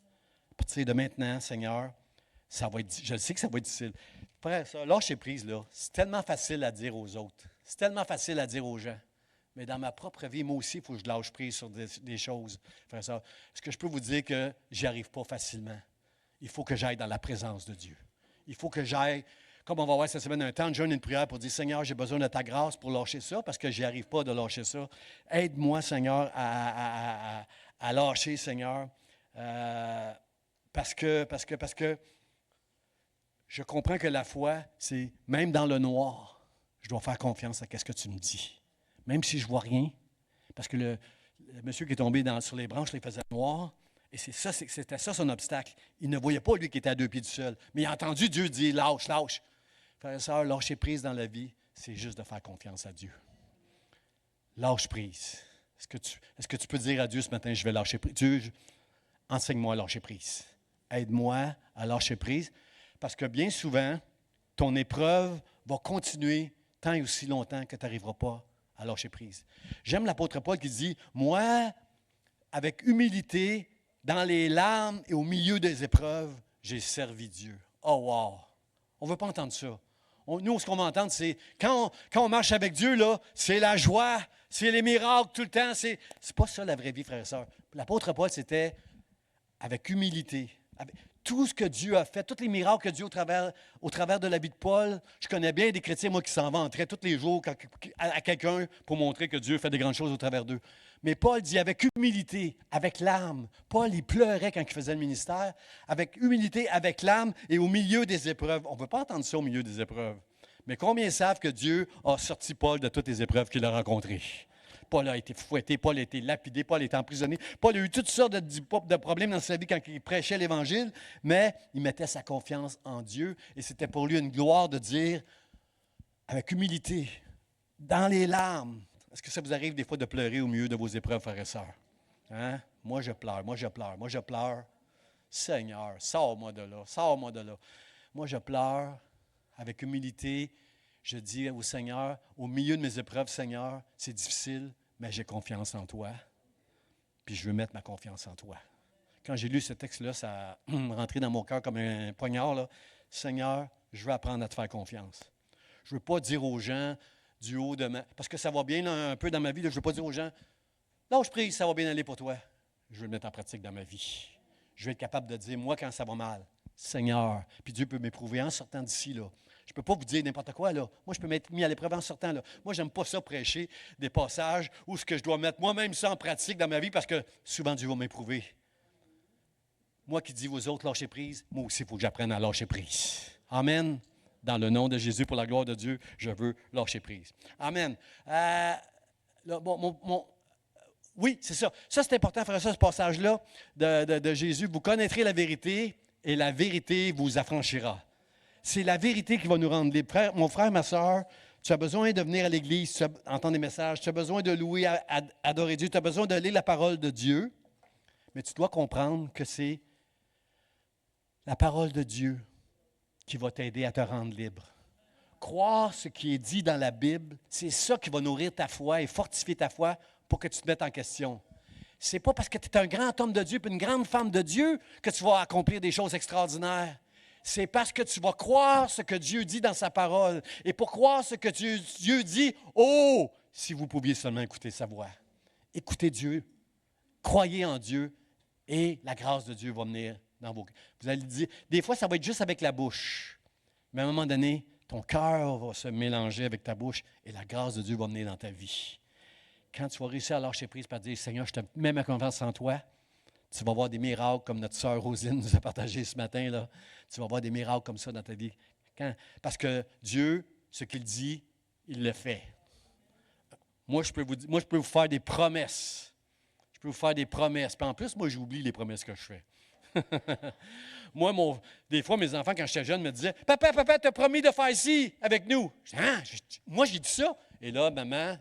À partir de maintenant, Seigneur, ça va être, je sais que ça va être difficile. Frère, ça, lâcher prise, là, c'est tellement facile à dire aux autres. C'est tellement facile à dire aux gens. Mais dans ma propre vie, moi aussi, il faut que je lâche prise sur des choses. Frère, ça, est-ce que je peux vous dire que j'y arrive pas facilement? Il faut que j'aille dans la présence de Dieu. Il faut que j'aille, comme on va voir cette semaine, un temps de jeûne et de prière pour dire, Seigneur, j'ai besoin de ta grâce pour lâcher ça parce que je n'y arrive pas de lâcher ça. Aide-moi, Seigneur, à lâcher, Seigneur, parce que je comprends que la foi, c'est même dans le noir, je dois faire confiance à ce que tu me dis. Même si je ne vois rien, parce que le monsieur qui est tombé sur les branches, il faisait noir, et c'était ça son obstacle. Il ne voyait pas lui qui était à 2 pieds du sol, mais il a entendu Dieu dire, lâche, lâche. Frères et sœurs, lâcher prise dans la vie, c'est juste de faire confiance à Dieu. Lâche prise. Est-ce que tu peux dire à Dieu ce matin, je vais lâcher prise? Dieu, enseigne-moi à lâcher prise. Aide-moi à lâcher prise, parce que bien souvent, ton épreuve va continuer tant et aussi longtemps que tu n'arriveras pas à lâcher prise. J'aime l'apôtre Paul qui dit, moi, avec humilité, dans les larmes et au milieu des épreuves, j'ai servi Dieu. Oh wow! On ne veut pas entendre ça. Nous, ce qu'on va entendre, c'est quand on marche avec Dieu, là, c'est la joie, c'est les miracles tout le temps. C'est pas ça la vraie vie, frères et sœurs. L'apôtre Paul, c'était avec humilité. Tout ce que Dieu a fait, tous les miracles que Dieu au travers de la vie de Paul, je connais bien des chrétiens, moi, qui s'en vantraient tous les jours à quelqu'un pour montrer que Dieu fait de grandes choses au travers d'eux. Mais Paul dit avec humilité, avec l'âme. Paul, il pleurait quand il faisait le ministère, avec humilité, avec l'âme et au milieu des épreuves. On ne veut pas entendre ça au milieu des épreuves. Mais combien savent que Dieu a sorti Paul de toutes les épreuves qu'il a rencontrées? Paul a été fouetté, Paul a été lapidé, Paul a été emprisonné. Paul a eu toutes sortes de problèmes dans sa vie quand il prêchait l'Évangile, mais il mettait sa confiance en Dieu et c'était pour lui une gloire de dire, avec humilité, dans les larmes. Est-ce que ça vous arrive des fois de pleurer au milieu de vos épreuves, frères et sœurs? Hein? Moi, je pleure, moi, je pleure, moi, je pleure. Seigneur, sors-moi de là, sors-moi de là. Moi, je pleure avec humilité. Je dis au Seigneur, au milieu de mes épreuves, Seigneur, c'est difficile, mais j'ai confiance en toi. Puis je veux mettre ma confiance en toi. Quand j'ai lu ce texte-là, ça a rentré dans mon cœur comme un poignard, là. Seigneur, je veux apprendre à te faire confiance. Je ne veux pas dire aux gens du haut de ma... Parce que ça va bien là, un peu dans ma vie, là, je ne veux pas dire aux gens, lâche prise, ça va bien aller pour toi. Je veux le mettre en pratique dans ma vie. Je veux être capable de dire, moi, quand ça va mal, Seigneur, puis Dieu peut m'éprouver en sortant d'ici, là. Je ne peux pas vous dire n'importe quoi, là. Moi, je peux m'être mis à l'épreuve en sortant, là. Moi, je n'aime pas ça prêcher des passages où ce que je dois mettre moi-même ça en pratique dans ma vie parce que souvent, Dieu va m'éprouver. Moi qui dis aux autres, lâchez prise, moi aussi, il faut que j'apprenne à lâcher prise. Amen. Dans le nom de Jésus, pour la gloire de Dieu, je veux lâcher prise. Amen. Oui, c'est ça. Ça, c'est important, frère, ça, ce passage-là de Jésus. Vous connaîtrez la vérité et la vérité vous affranchira. C'est la vérité qui va nous rendre libres. Mon frère, ma soeur, tu as besoin de venir à l'église, tu entends des messages, tu as besoin de louer, adorer Dieu, tu as besoin de lire la parole de Dieu, mais tu dois comprendre que c'est la parole de Dieu qui va t'aider à te rendre libre. Croire ce qui est dit dans la Bible, c'est ça qui va nourrir ta foi et fortifier ta foi pour que tu te mettes en question. Ce n'est pas parce que tu es un grand homme de Dieu et une grande femme de Dieu que tu vas accomplir des choses extraordinaires. C'est parce que tu vas croire ce que Dieu dit dans sa parole. Et pour croire ce que Dieu dit, oh, si vous pouviez seulement écouter sa voix. Écoutez Dieu, croyez en Dieu et la grâce de Dieu va venir dans vos cœurs. Vous allez dire, des fois, ça va être juste avec la bouche. Mais à un moment donné, ton cœur va se mélanger avec ta bouche et la grâce de Dieu va venir dans ta vie. Quand tu vas réussir à lâcher prise et dire, Seigneur, je te mets ma confiance en toi, tu vas voir des miracles comme notre sœur Rosine nous a partagé ce matin. Là. Tu vas voir des miracles comme ça dans ta vie. Parce que Dieu, ce qu'il dit, il le fait. Moi, je peux vous faire des promesses. Je peux vous faire des promesses. Puis en plus, moi, j'oublie les promesses que je fais. Moi, des fois, mes enfants, quand j'étais jeune, me disaient, Papa, t'as promis de faire ci avec nous. Je dis, moi, j'ai dit ça. Et là, maman,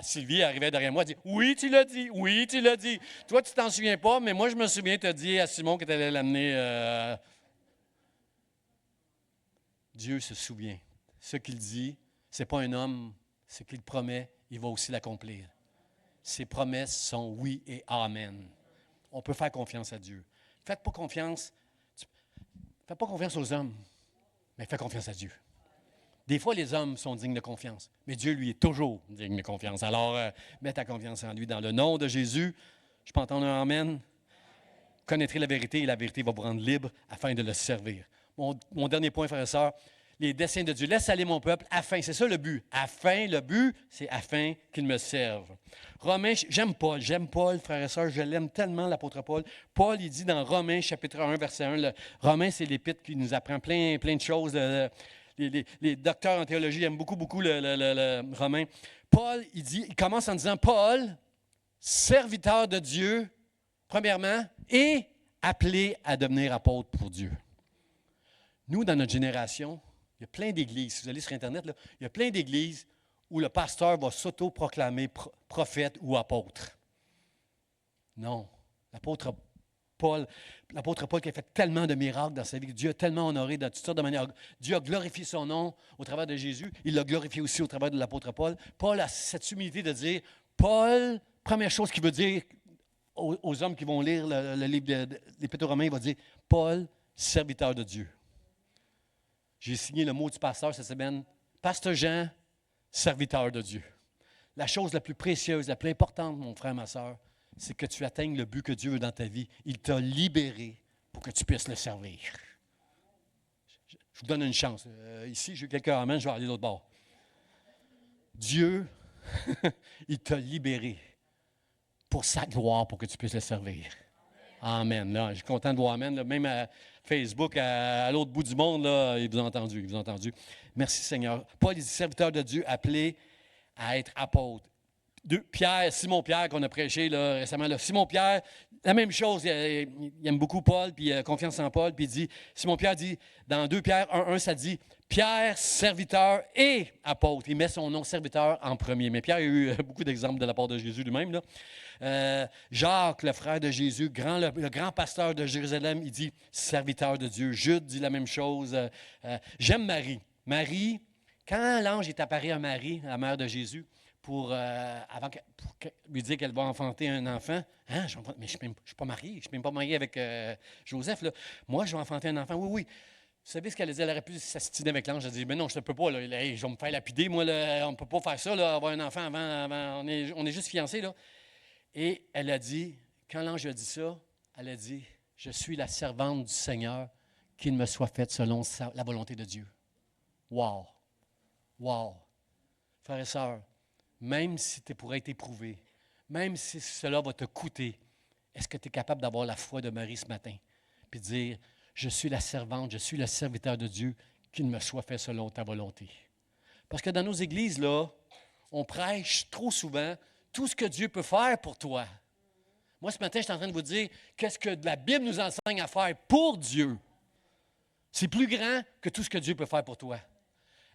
Sylvie arrivait derrière moi et dit, « Oui, tu l'as dit, oui, tu l'as dit. Toi, tu t'en souviens pas, mais moi, je me souviens, tu as dit à Simon que tu allais l'amener. Dieu se souvient. Ce qu'il dit, ce n'est pas un homme. Ce qu'il promet, il va aussi l'accomplir. Ses promesses sont oui et amen. On peut faire confiance à Dieu. Faites pas confiance aux hommes, mais faites confiance à Dieu. Des fois, les hommes sont dignes de confiance, mais Dieu, lui, est toujours digne de confiance. Alors, mets ta confiance en lui. Dans le nom de Jésus, je peux entendre un amen. Vous connaîtrez la vérité et la vérité va vous rendre libre afin de le servir. Mon dernier point, frères et sœurs, les desseins de Dieu. Laisse aller mon peuple afin, c'est ça le but. Afin, le but, c'est afin qu'il me serve. Romains, j'aime Paul, frères et sœurs, je l'aime tellement, l'apôtre Paul. Paul, il dit dans Romains, chapitre 1, verset 1, Romains, c'est l'épître qui nous apprend plein de choses. Les docteurs en théologie aiment beaucoup le Romain. Paul, il commence en disant, Paul, serviteur de Dieu, premièrement, et appelé à devenir apôtre pour Dieu. Nous, dans notre génération, il y a plein d'églises, si vous allez sur Internet, là, il y a plein d'églises où le pasteur va s'auto-proclamer prophète ou apôtre. Non, l'apôtre Paul qui a fait tellement de miracles dans sa vie, que Dieu a tellement honoré de toutes sortes de manières. Dieu a glorifié son nom au travers de Jésus, il l'a glorifié aussi au travers de l'apôtre Paul. Paul a cette humilité de dire, Paul, première chose qu'il veut dire aux hommes qui vont lire le livre de l'Épître aux Romains, il va dire, Paul, serviteur de Dieu. J'ai signé le mot du pasteur cette semaine. Pasteur Jean, serviteur de Dieu. La chose la plus précieuse, la plus importante, mon frère, ma soeur, c'est que tu atteignes le but que Dieu veut dans ta vie. Il t'a libéré pour que tu puisses le servir. Je vous donne une chance. Ici, j'ai quelqu'un à main, je vais aller de l'autre bord. Dieu, il t'a libéré pour sa gloire, pour que tu puisses le servir. Amen. Là, je suis content de voir Amen. Là, même à Facebook, à l'autre bout du monde, là, il vous a entendu. Merci Seigneur. Paul, il dit serviteur de Dieu, appelé à être apôtre. Simon Pierre, qu'on a prêché là, récemment. Là, Simon Pierre, la même chose. Il aime beaucoup Paul, puis il a confiance en Paul. Puis il dit, Simon Pierre dit, dans 2 Pierre 1, ça dit, Pierre, serviteur et apôtre. Il met son nom serviteur en premier. Mais Pierre a eu beaucoup d'exemples de la part de Jésus lui-même. Là. Jacques, le frère de Jésus, le grand pasteur de Jérusalem, il dit serviteur de Dieu. Jude dit la même chose. J'aime Marie. Marie, quand l'ange est apparu à Marie, la mère de Jésus, pour lui dire qu'elle va enfanter un enfant, mais je ne suis pas mariée, je ne suis même pas mariée avec Joseph. Là. Moi, je vais enfanter un enfant. Oui. Vous savez ce qu'elle a dit? Elle aurait pu s'astiner avec l'ange. Elle a dit, mais non, je ne peux pas. Là. Hey, je vais me faire lapider. Moi, là, on ne peut pas faire ça, là, avoir un enfant avant. On est juste fiancés. Là. Et elle a dit, quand l'ange a dit ça, elle a dit, je suis la servante du Seigneur, qu'il me soit faite selon la volonté de Dieu. Wow! Frères et sœurs, même si tu pourrais être éprouvé, même si cela va te coûter, est-ce que tu es capable d'avoir la foi de Marie ce matin? Puis de dire, je suis la servante, je suis le serviteur de Dieu, qu'il me soit fait selon ta volonté. Parce que dans nos églises, là, on prêche trop souvent tout ce que Dieu peut faire pour toi. Moi, ce matin, je suis en train de vous dire qu'est-ce que la Bible nous enseigne à faire pour Dieu. C'est plus grand que tout ce que Dieu peut faire pour toi.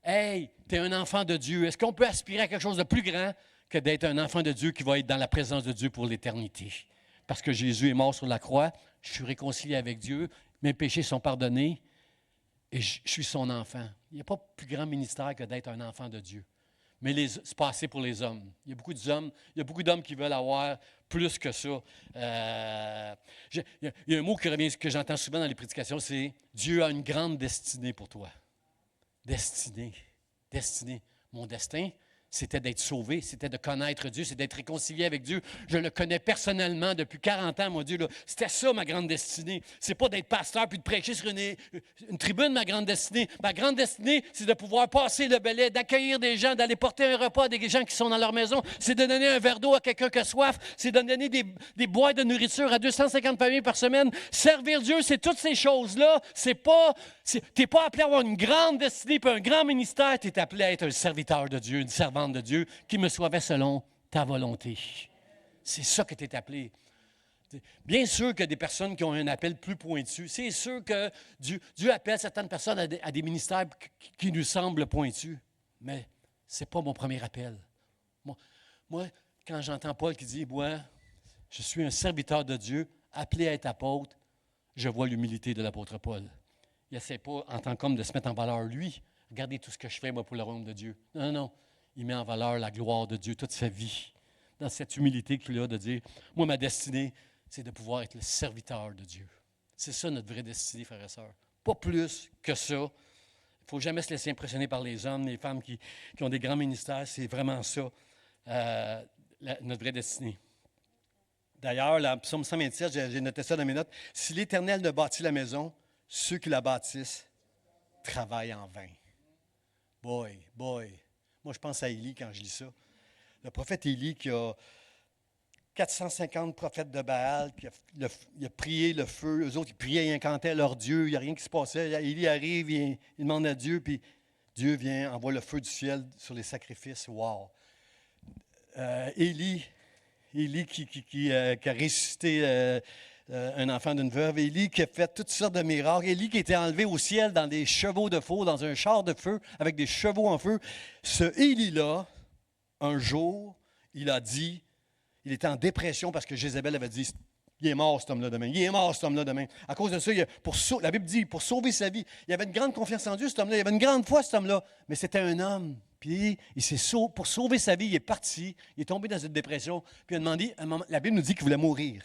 Hey, tu es un enfant de Dieu. Est-ce qu'on peut aspirer à quelque chose de plus grand que d'être un enfant de Dieu qui va être dans la présence de Dieu pour l'éternité? Parce que Jésus est mort sur la croix, je suis réconcilié avec Dieu, mes péchés sont pardonnés et je suis son enfant. Il n'y a pas plus grand ministère que d'être un enfant de Dieu. Mais c'est pas assez pour les hommes. Il y a beaucoup d'hommes qui veulent avoir plus que ça. Il y a un mot que j'entends souvent dans les prédications, c'est « Dieu a une grande destinée pour toi ». Destinée. Mon destin, c'était d'être sauvé, c'était de connaître Dieu, c'est d'être réconcilié avec Dieu. Je le connais personnellement depuis 40 ans, mon Dieu. Là. C'était ça, ma grande destinée. C'est pas d'être pasteur puis de prêcher sur une tribune, ma grande destinée. Ma grande destinée, c'est de pouvoir passer le balai, d'accueillir des gens, d'aller porter un repas à des gens qui sont dans leur maison. C'est de donner un verre d'eau à quelqu'un qui a soif. C'est de donner des boîtes de nourriture à 250 familles par semaine. Servir Dieu, c'est toutes ces choses-là. Tu n'es pas appelé à avoir une grande destinée puis un grand ministère. Tu es appelé à être un serviteur de Dieu, une servante de Dieu, qui me soit fait selon ta volonté. C'est ça que tu es appelé. Bien sûr qu'il y a des personnes qui ont un appel plus pointu. C'est sûr que Dieu appelle certaines personnes à des ministères qui nous semblent pointus. Mais Ce n'est pas mon premier appel. Moi, quand j'entends Paul qui dit, moi, je suis un serviteur de Dieu, appelé à être apôtre, je vois l'humilité de l'apôtre Paul. Il n'essaie pas, en tant qu'homme, de se mettre en valeur, lui. Regardez tout ce que je fais, moi, pour le royaume de Dieu. Non, non, non. Il met en valeur la gloire de Dieu toute sa vie. Dans cette humilité qu'il a de dire, moi, ma destinée, c'est de pouvoir être le serviteur de Dieu. C'est ça notre vraie destinée, frères et sœurs. Pas plus que ça. Il ne faut jamais se laisser impressionner par les hommes, les femmes qui ont des grands ministères. C'est vraiment ça, notre vraie destinée. D'ailleurs, le psaume 127, j'ai noté ça dans mes notes. Si l'Éternel ne bâtit la maison, ceux qui la bâtissent travaillent en vain. Boy. Moi, je pense à Élie quand je lis ça. Le prophète Élie qui a 450 prophètes de Baal, il a prié le feu. Eux autres, ils priaient, ils incantaient leur Dieu. Il n'y a rien qui se passait. Élie arrive, il demande à Dieu, puis Dieu vient, envoie le feu du ciel sur les sacrifices. Wow! Élie qui a ressuscité un enfant d'une veuve. Élie qui a fait toutes sortes de miracles. Élie qui a été enlevé au ciel dans des chevaux de feu, dans un char de feu, avec des chevaux en feu. Ce Élie-là, un jour, il a dit, il était en dépression parce que Jézabel avait dit, il est mort cet homme-là demain. Il est mort cet homme-là demain. À cause de ça, la Bible dit, pour sauver sa vie, il avait une grande confiance en Dieu, cet homme-là. Il avait une grande foi, cet homme-là. Mais c'était un homme. Puis, pour sauver sa vie, il est parti. Il est tombé dans une dépression. Puis, il a demandé, à un moment, la Bible nous dit qu'il voulait mourir.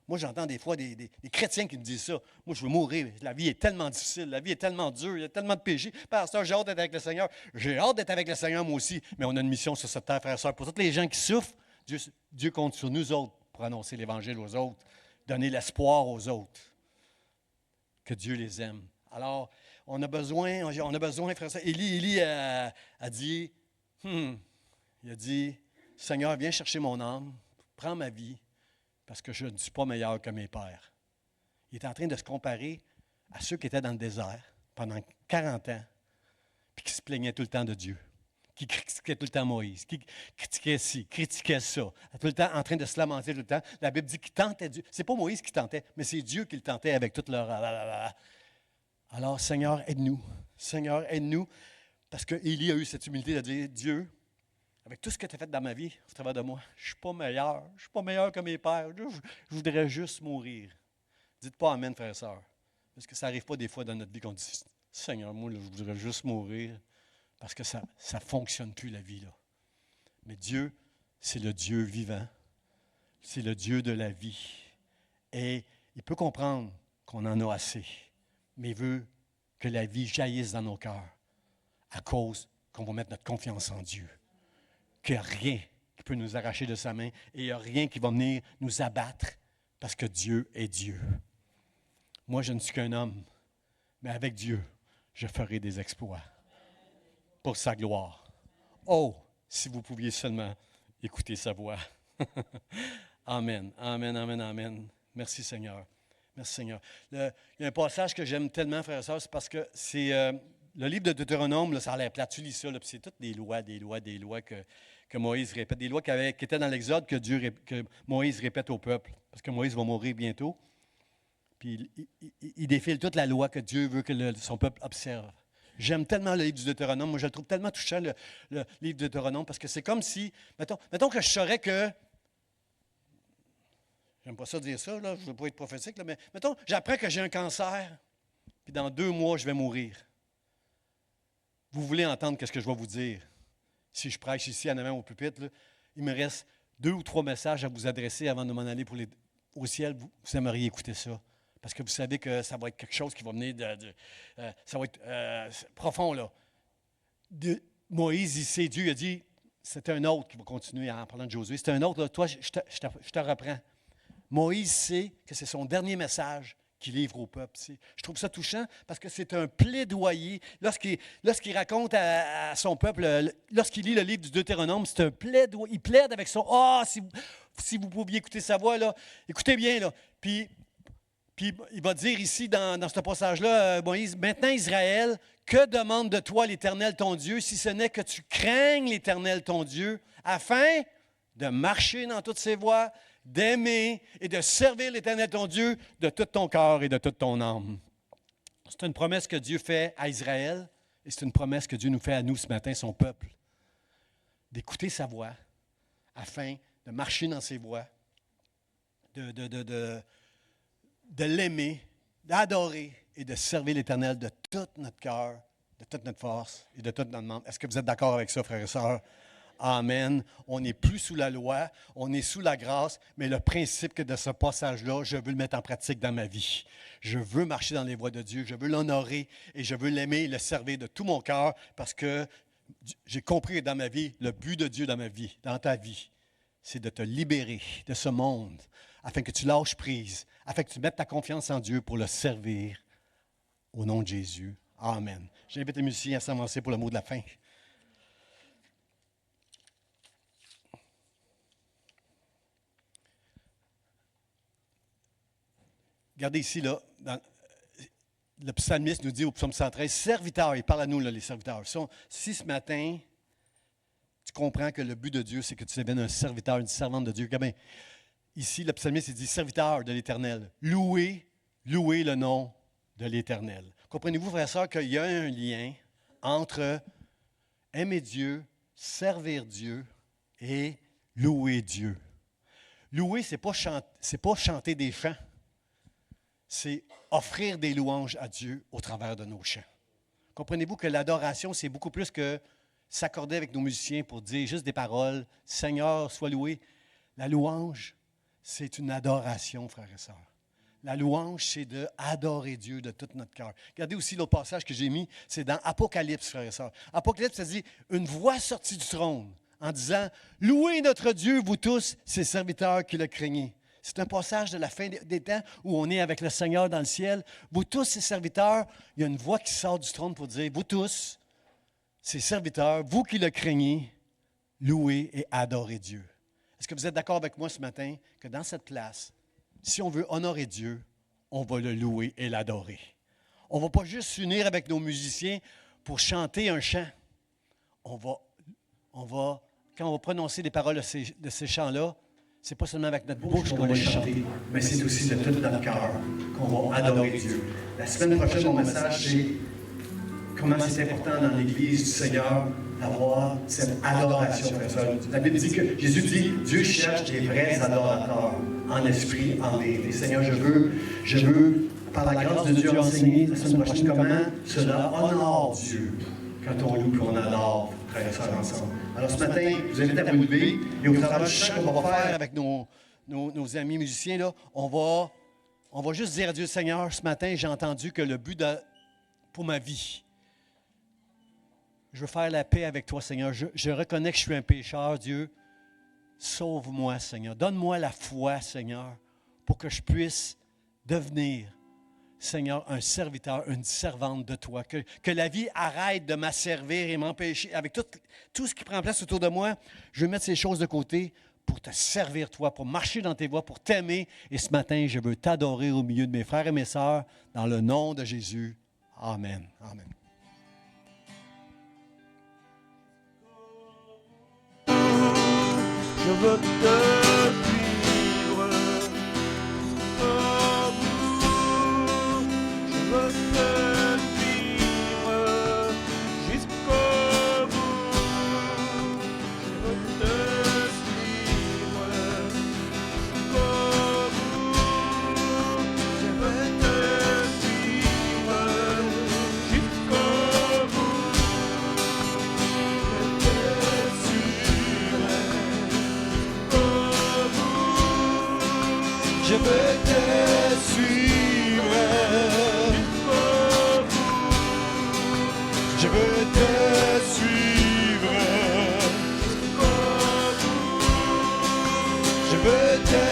Moi, j'entends des fois des chrétiens qui me disent ça. Moi, je veux mourir. La vie est tellement difficile. La vie est tellement dure. Il y a tellement de péchés. Pasteur, j'ai hâte d'être avec le Seigneur. J'ai hâte d'être avec le Seigneur, moi aussi. Mais on a une mission sur cette terre, frères et sœurs. Pour tous les gens qui souffrent, Dieu compte sur nous autres pour annoncer l'Évangile aux autres, donner l'espoir aux autres, que Dieu les aime. Alors, on a besoin, frères et sœurs. Élie a dit, il a dit, Seigneur, viens chercher mon âme, prends ma vie, parce que je ne suis pas meilleur que mes pères. Il est en train de se comparer à ceux qui étaient dans le désert pendant 40 ans, puis qui se plaignaient tout le temps de Dieu, qui critiquaient tout le temps Moïse, qui critiquaient ci, critiquaient ça, tout le temps en train de se lamenter tout le temps. La Bible dit qu'il tentait Dieu. Ce n'est pas Moïse qui tentait, mais c'est Dieu qui le tentait avec toute leur... Alors, Seigneur, aide-nous. Seigneur, aide-nous, parce qu'Élie a eu cette humilité de dire, Dieu, avec tout ce que tu as fait dans ma vie, au travers de moi, je ne suis pas meilleur. Je ne suis pas meilleur que mes pères. Je voudrais juste mourir. Dites pas Amen, frères et sœurs. Parce que ça n'arrive pas des fois dans notre vie qu'on dit, Seigneur, moi, là, je voudrais juste mourir. Parce que ça ne fonctionne plus, la vie, là. Mais Dieu, c'est le Dieu vivant. C'est le Dieu de la vie. Et il peut comprendre qu'on en a assez. Mais il veut que la vie jaillisse dans nos cœurs à cause qu'on va mettre notre confiance en Dieu. Qu'il n'y a rien qui peut nous arracher de sa main et il n'y a rien qui va venir nous abattre parce que Dieu est Dieu. Moi, je ne suis qu'un homme, mais avec Dieu, je ferai des exploits pour sa gloire. Oh, si vous pouviez seulement écouter sa voix. Amen, amen, amen, amen. Merci Seigneur. Merci Seigneur. Il y a un passage que j'aime tellement, frères et sœurs, c'est parce que c'est le livre de Deutéronome, là, ça a l'air plat. Tu lis ça, puis c'est toutes des lois que Moïse répète. Des lois qui étaient dans l'Exode que Moïse répète au peuple. Parce que Moïse va mourir bientôt. Puis il défile toute la loi que Dieu veut que son peuple observe. J'aime tellement le livre du Deutéronome. Moi, je le trouve tellement touchant, le livre du Deutéronome, parce que c'est comme si, mettons que je saurais que, j'aime pas ça dire ça, là, je ne veux pas être prophétique, là, mais mettons, j'apprends que j'ai un cancer, puis dans 2 mois, je vais mourir. Vous voulez entendre ce que je vais vous dire? Si je prêche ici en avant au pupitre, là, il me reste 2 ou 3 messages à vous adresser avant de m'en aller au ciel. Vous aimeriez écouter ça. Parce que vous savez que ça va être quelque chose qui va venir ça va être profond, là. Moïse, il sait, Dieu a dit, c'est un autre qui va continuer en parlant de Josué. C'est un autre, là, toi, je te reprends. Moïse sait que c'est son dernier message qu'il livre au peuple. Je trouve ça touchant parce que c'est un plaidoyer. Lorsqu'il raconte à son peuple, lorsqu'il lit le livre du Deutéronome, c'est un plaidoyer. Il plaide avec son « Ah, si vous pouviez écouter sa voix, là, écoutez bien, là. » Puis il va dire ici, dans ce passage-là, Moïse, « Maintenant, Israël, que demande de toi l'Éternel ton Dieu, si ce n'est que tu craignes l'Éternel ton Dieu, afin de marcher dans toutes ses voies, d'aimer et de servir l'Éternel ton Dieu de tout ton cœur et de toute ton âme. » C'est une promesse que Dieu fait à Israël et c'est une promesse que Dieu nous fait à nous ce matin, son peuple. d'écouter sa voix, afin de marcher dans ses voies, de l'aimer, d'adorer et de servir l'Éternel de tout notre cœur, de toute notre force et de toute notre membre. Est-ce que vous êtes d'accord avec ça, frères et sœurs? Amen. On n'est plus sous la loi, on est sous la grâce, mais le principe que de ce passage-là, je veux le mettre en pratique dans ma vie. Je veux marcher dans les voies de Dieu, je veux l'honorer et je veux l'aimer et le servir de tout mon cœur parce que j'ai compris dans ma vie, le but de Dieu dans ma vie, dans ta vie, c'est de te libérer de ce monde afin que tu lâches prise, afin que tu mettes ta confiance en Dieu pour le servir au nom de Jésus. Amen. J'invite les musiciens à s'avancer pour le mot de la fin. Regardez ici, là, le psalmiste nous dit au psaume 113, serviteurs, il parle à nous, là, les serviteurs. Si ce matin, tu comprends que le but de Dieu, c'est que tu deviennes un serviteur, une servante de Dieu, bien, ici, le psalmiste, il dit serviteur de l'Éternel. Louez le nom de l'Éternel. Comprenez-vous, frères et sœurs, qu'il y a un lien entre aimer Dieu, servir Dieu et louer Dieu. Louer, ce n'est pas chanter des chants. C'est offrir des louanges à Dieu au travers de nos chants. Comprenez-vous que l'adoration, c'est beaucoup plus que s'accorder avec nos musiciens pour dire juste des paroles. « Seigneur, sois loué ». La louange, c'est une adoration, frères et sœurs. La louange, c'est d'adorer Dieu de tout notre cœur. Regardez aussi l'autre passage que j'ai mis, c'est dans Apocalypse, frères et sœurs. Apocalypse, ça dit « Une voix sortie du trône en disant « Louez notre Dieu, vous tous, ses serviteurs qui le craignez ». C'est un passage de la fin des temps où on est avec le Seigneur dans le ciel. Vous tous, ses serviteurs, il y a une voix qui sort du trône pour dire, vous tous, ses serviteurs, vous qui le craignez, louez et adorez Dieu. Est-ce que vous êtes d'accord avec moi ce matin que dans cette place, si on veut honorer Dieu, on va le louer et l'adorer. On ne va pas juste s'unir avec nos musiciens pour chanter un chant. Quand on va prononcer les paroles de ces chants-là, c'est pas seulement avec notre bouche qu'on va les chanter, mais c'est aussi de tout notre cœur qu'on va adorer Dieu. La semaine prochaine, mon message, c'est comment c'est important dans l'Église du Seigneur d'avoir cette adoration. La Bible dit que Jésus dit, Dieu cherche des vrais adorateurs, en esprit, en vérité. Seigneur, je veux, par la grâce de Dieu, enseigner la semaine prochaine comment cela honore Dieu quand on loue et on adore, frères et sœurs, ensemble. Alors ce matin, je vous invite à vous lever et au travers du chant qu'on va faire avec nos amis musiciens, là, on va juste dire à Dieu, Seigneur, ce matin, j'ai entendu que le but pour ma vie, je veux faire la paix avec toi, Seigneur. Je reconnais que je suis un pécheur, Dieu. Sauve-moi, Seigneur. Donne-moi la foi, Seigneur, pour que je puisse devenir, Seigneur, un serviteur, une servante de toi. Que la vie arrête de m'asservir et m'empêcher. Avec tout ce qui prend place autour de moi, je veux mettre ces choses de côté pour te servir, toi, pour marcher dans tes voies, pour t'aimer. Et ce matin, je veux t'adorer au milieu de mes frères et mes sœurs, dans le nom de Jésus. Amen. Amen.
Je veux te suivre, oh, je veux te suivre jusqu'au bout. Je veux te suivre jusqu'au bout. Je veux te suivre jusqu'au bout. Je veux te suivre. Je veux te suivre jusqu'au bout. Je veux te suivre jusqu'au bout. Je veux te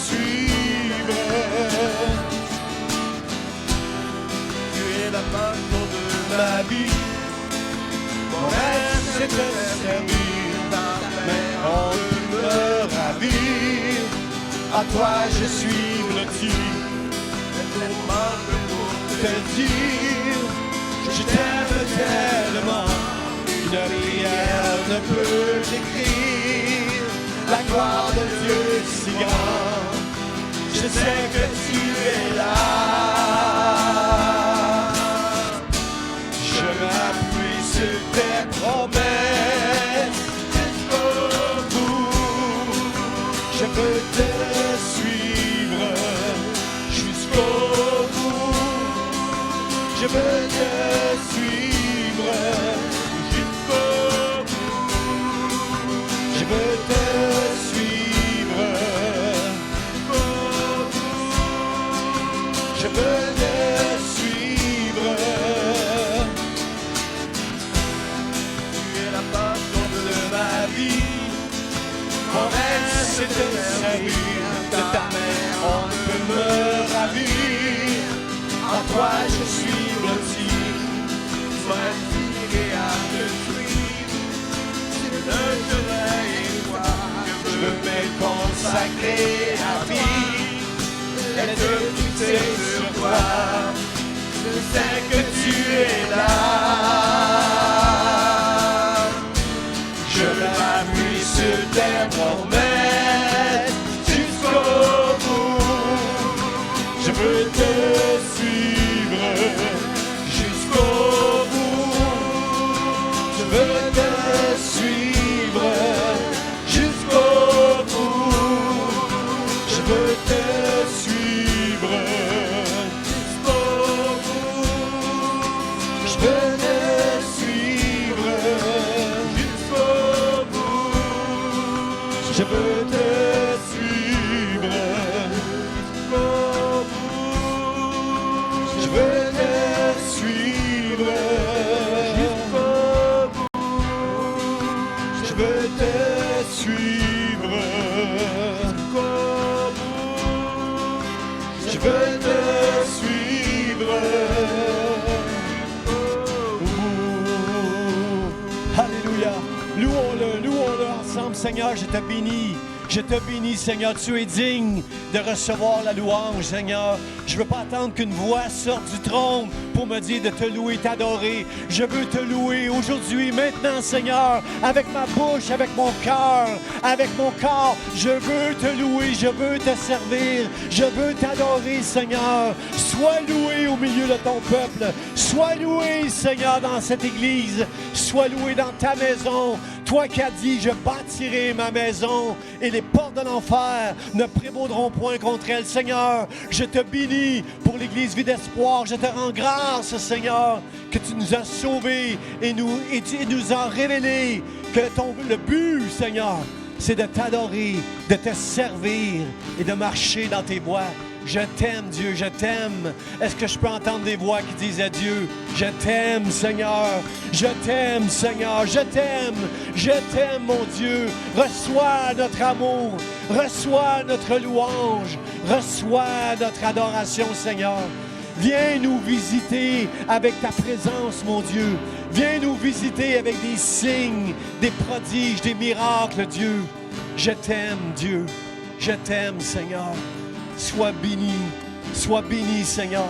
suivre. Tu es la passion de ma vie. Mon rêve c'est de servir ta main en me ravir. À toi je suis blotti, tellement pour te dire, je t'aime tellement, une prière ne peut décrire la gloire de Dieu si grande. Je sais que tu es là, je m'appuie sur tes promesses. veux te suivre jusqu'au bout. Je veux te suivre jusqu'au bout. Je veux te suivre jusqu'au bout. Je veux te suivre. Tu es la passion de ma vie. Mon rêve c'est de servir de ta main, on ne peut me ravir. En toi je suis blotti, sois inspiré à te suivre. Le soleil et toi, je veux me consacrer à vie. Et te fixer sur toi, je sais que tu es là. Je m'appuie sur tes promesses jusqu'au bout. Je veux te suivre jusqu'au bout. Je veux te suivre jusqu'au bout. Je veux te suivre jusqu'au bout. Je veux te suivre jusqu'au bout. Je veux te suivre jusqu'au bout. Je veux te suivre jusqu'au bout. Je veux te suivre jusqu'au bout. Je veux te suivre jusqu'au bout.
Alléluia. Louons-le ensemble, Seigneur, je te bénis. Je te bénis, Seigneur, tu es digne de recevoir la louange, Seigneur. Je ne veux pas attendre qu'une voix sorte du trône pour me dire de te louer, t'adorer. Je veux te louer aujourd'hui, maintenant, Seigneur, avec ma bouche, avec mon cœur, avec mon corps. Je veux te louer, je veux te servir, je veux t'adorer, Seigneur. Sois loué au milieu de ton peuple. Sois loué, Seigneur, dans cette église. Sois loué dans ta maison. Toi qui as dit, je bâtirai ma maison et les portes de l'enfer ne prévaudront point contre elle. Seigneur, je te bénis pour l'église Vie d'Espoir. Je te rends grâce, Seigneur, que tu nous as sauvés et tu nous as révélé que le but, Seigneur, c'est de t'adorer, de te servir et de marcher dans tes voies. Je t'aime, Dieu, je t'aime. Est-ce que je peux entendre des voix qui disent à Dieu, je t'aime, Seigneur, je t'aime, Seigneur, je t'aime, mon Dieu. Reçois notre amour, reçois notre louange, reçois notre adoration, Seigneur. Viens nous visiter avec ta présence, mon Dieu. Viens nous visiter avec des signes, des prodiges, des miracles, Dieu. Je t'aime, Dieu. Je t'aime, Seigneur. Sois béni, Seigneur.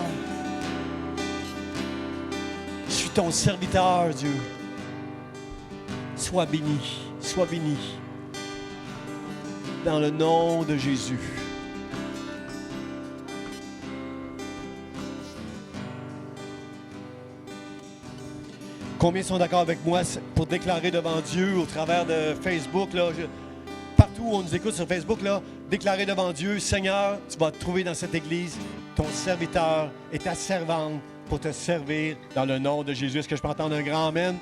Je suis ton serviteur, Dieu. Sois béni. Dans le nom de Jésus. Combien sont d'accord avec moi pour déclarer devant Dieu au travers de Facebook, là, partout où on nous écoute sur Facebook, là, déclarer devant Dieu, Seigneur, tu vas te trouver dans cette église, ton serviteur et ta servante pour te servir dans le nom de Jésus. Est-ce que je peux entendre un grand amen? Amen.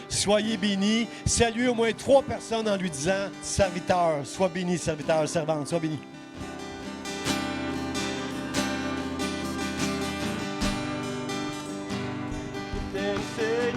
Soyez bénis. Saluez au moins 3 personnes en lui disant, serviteur, sois béni, serviteur, servante, sois béni.
Seigneur.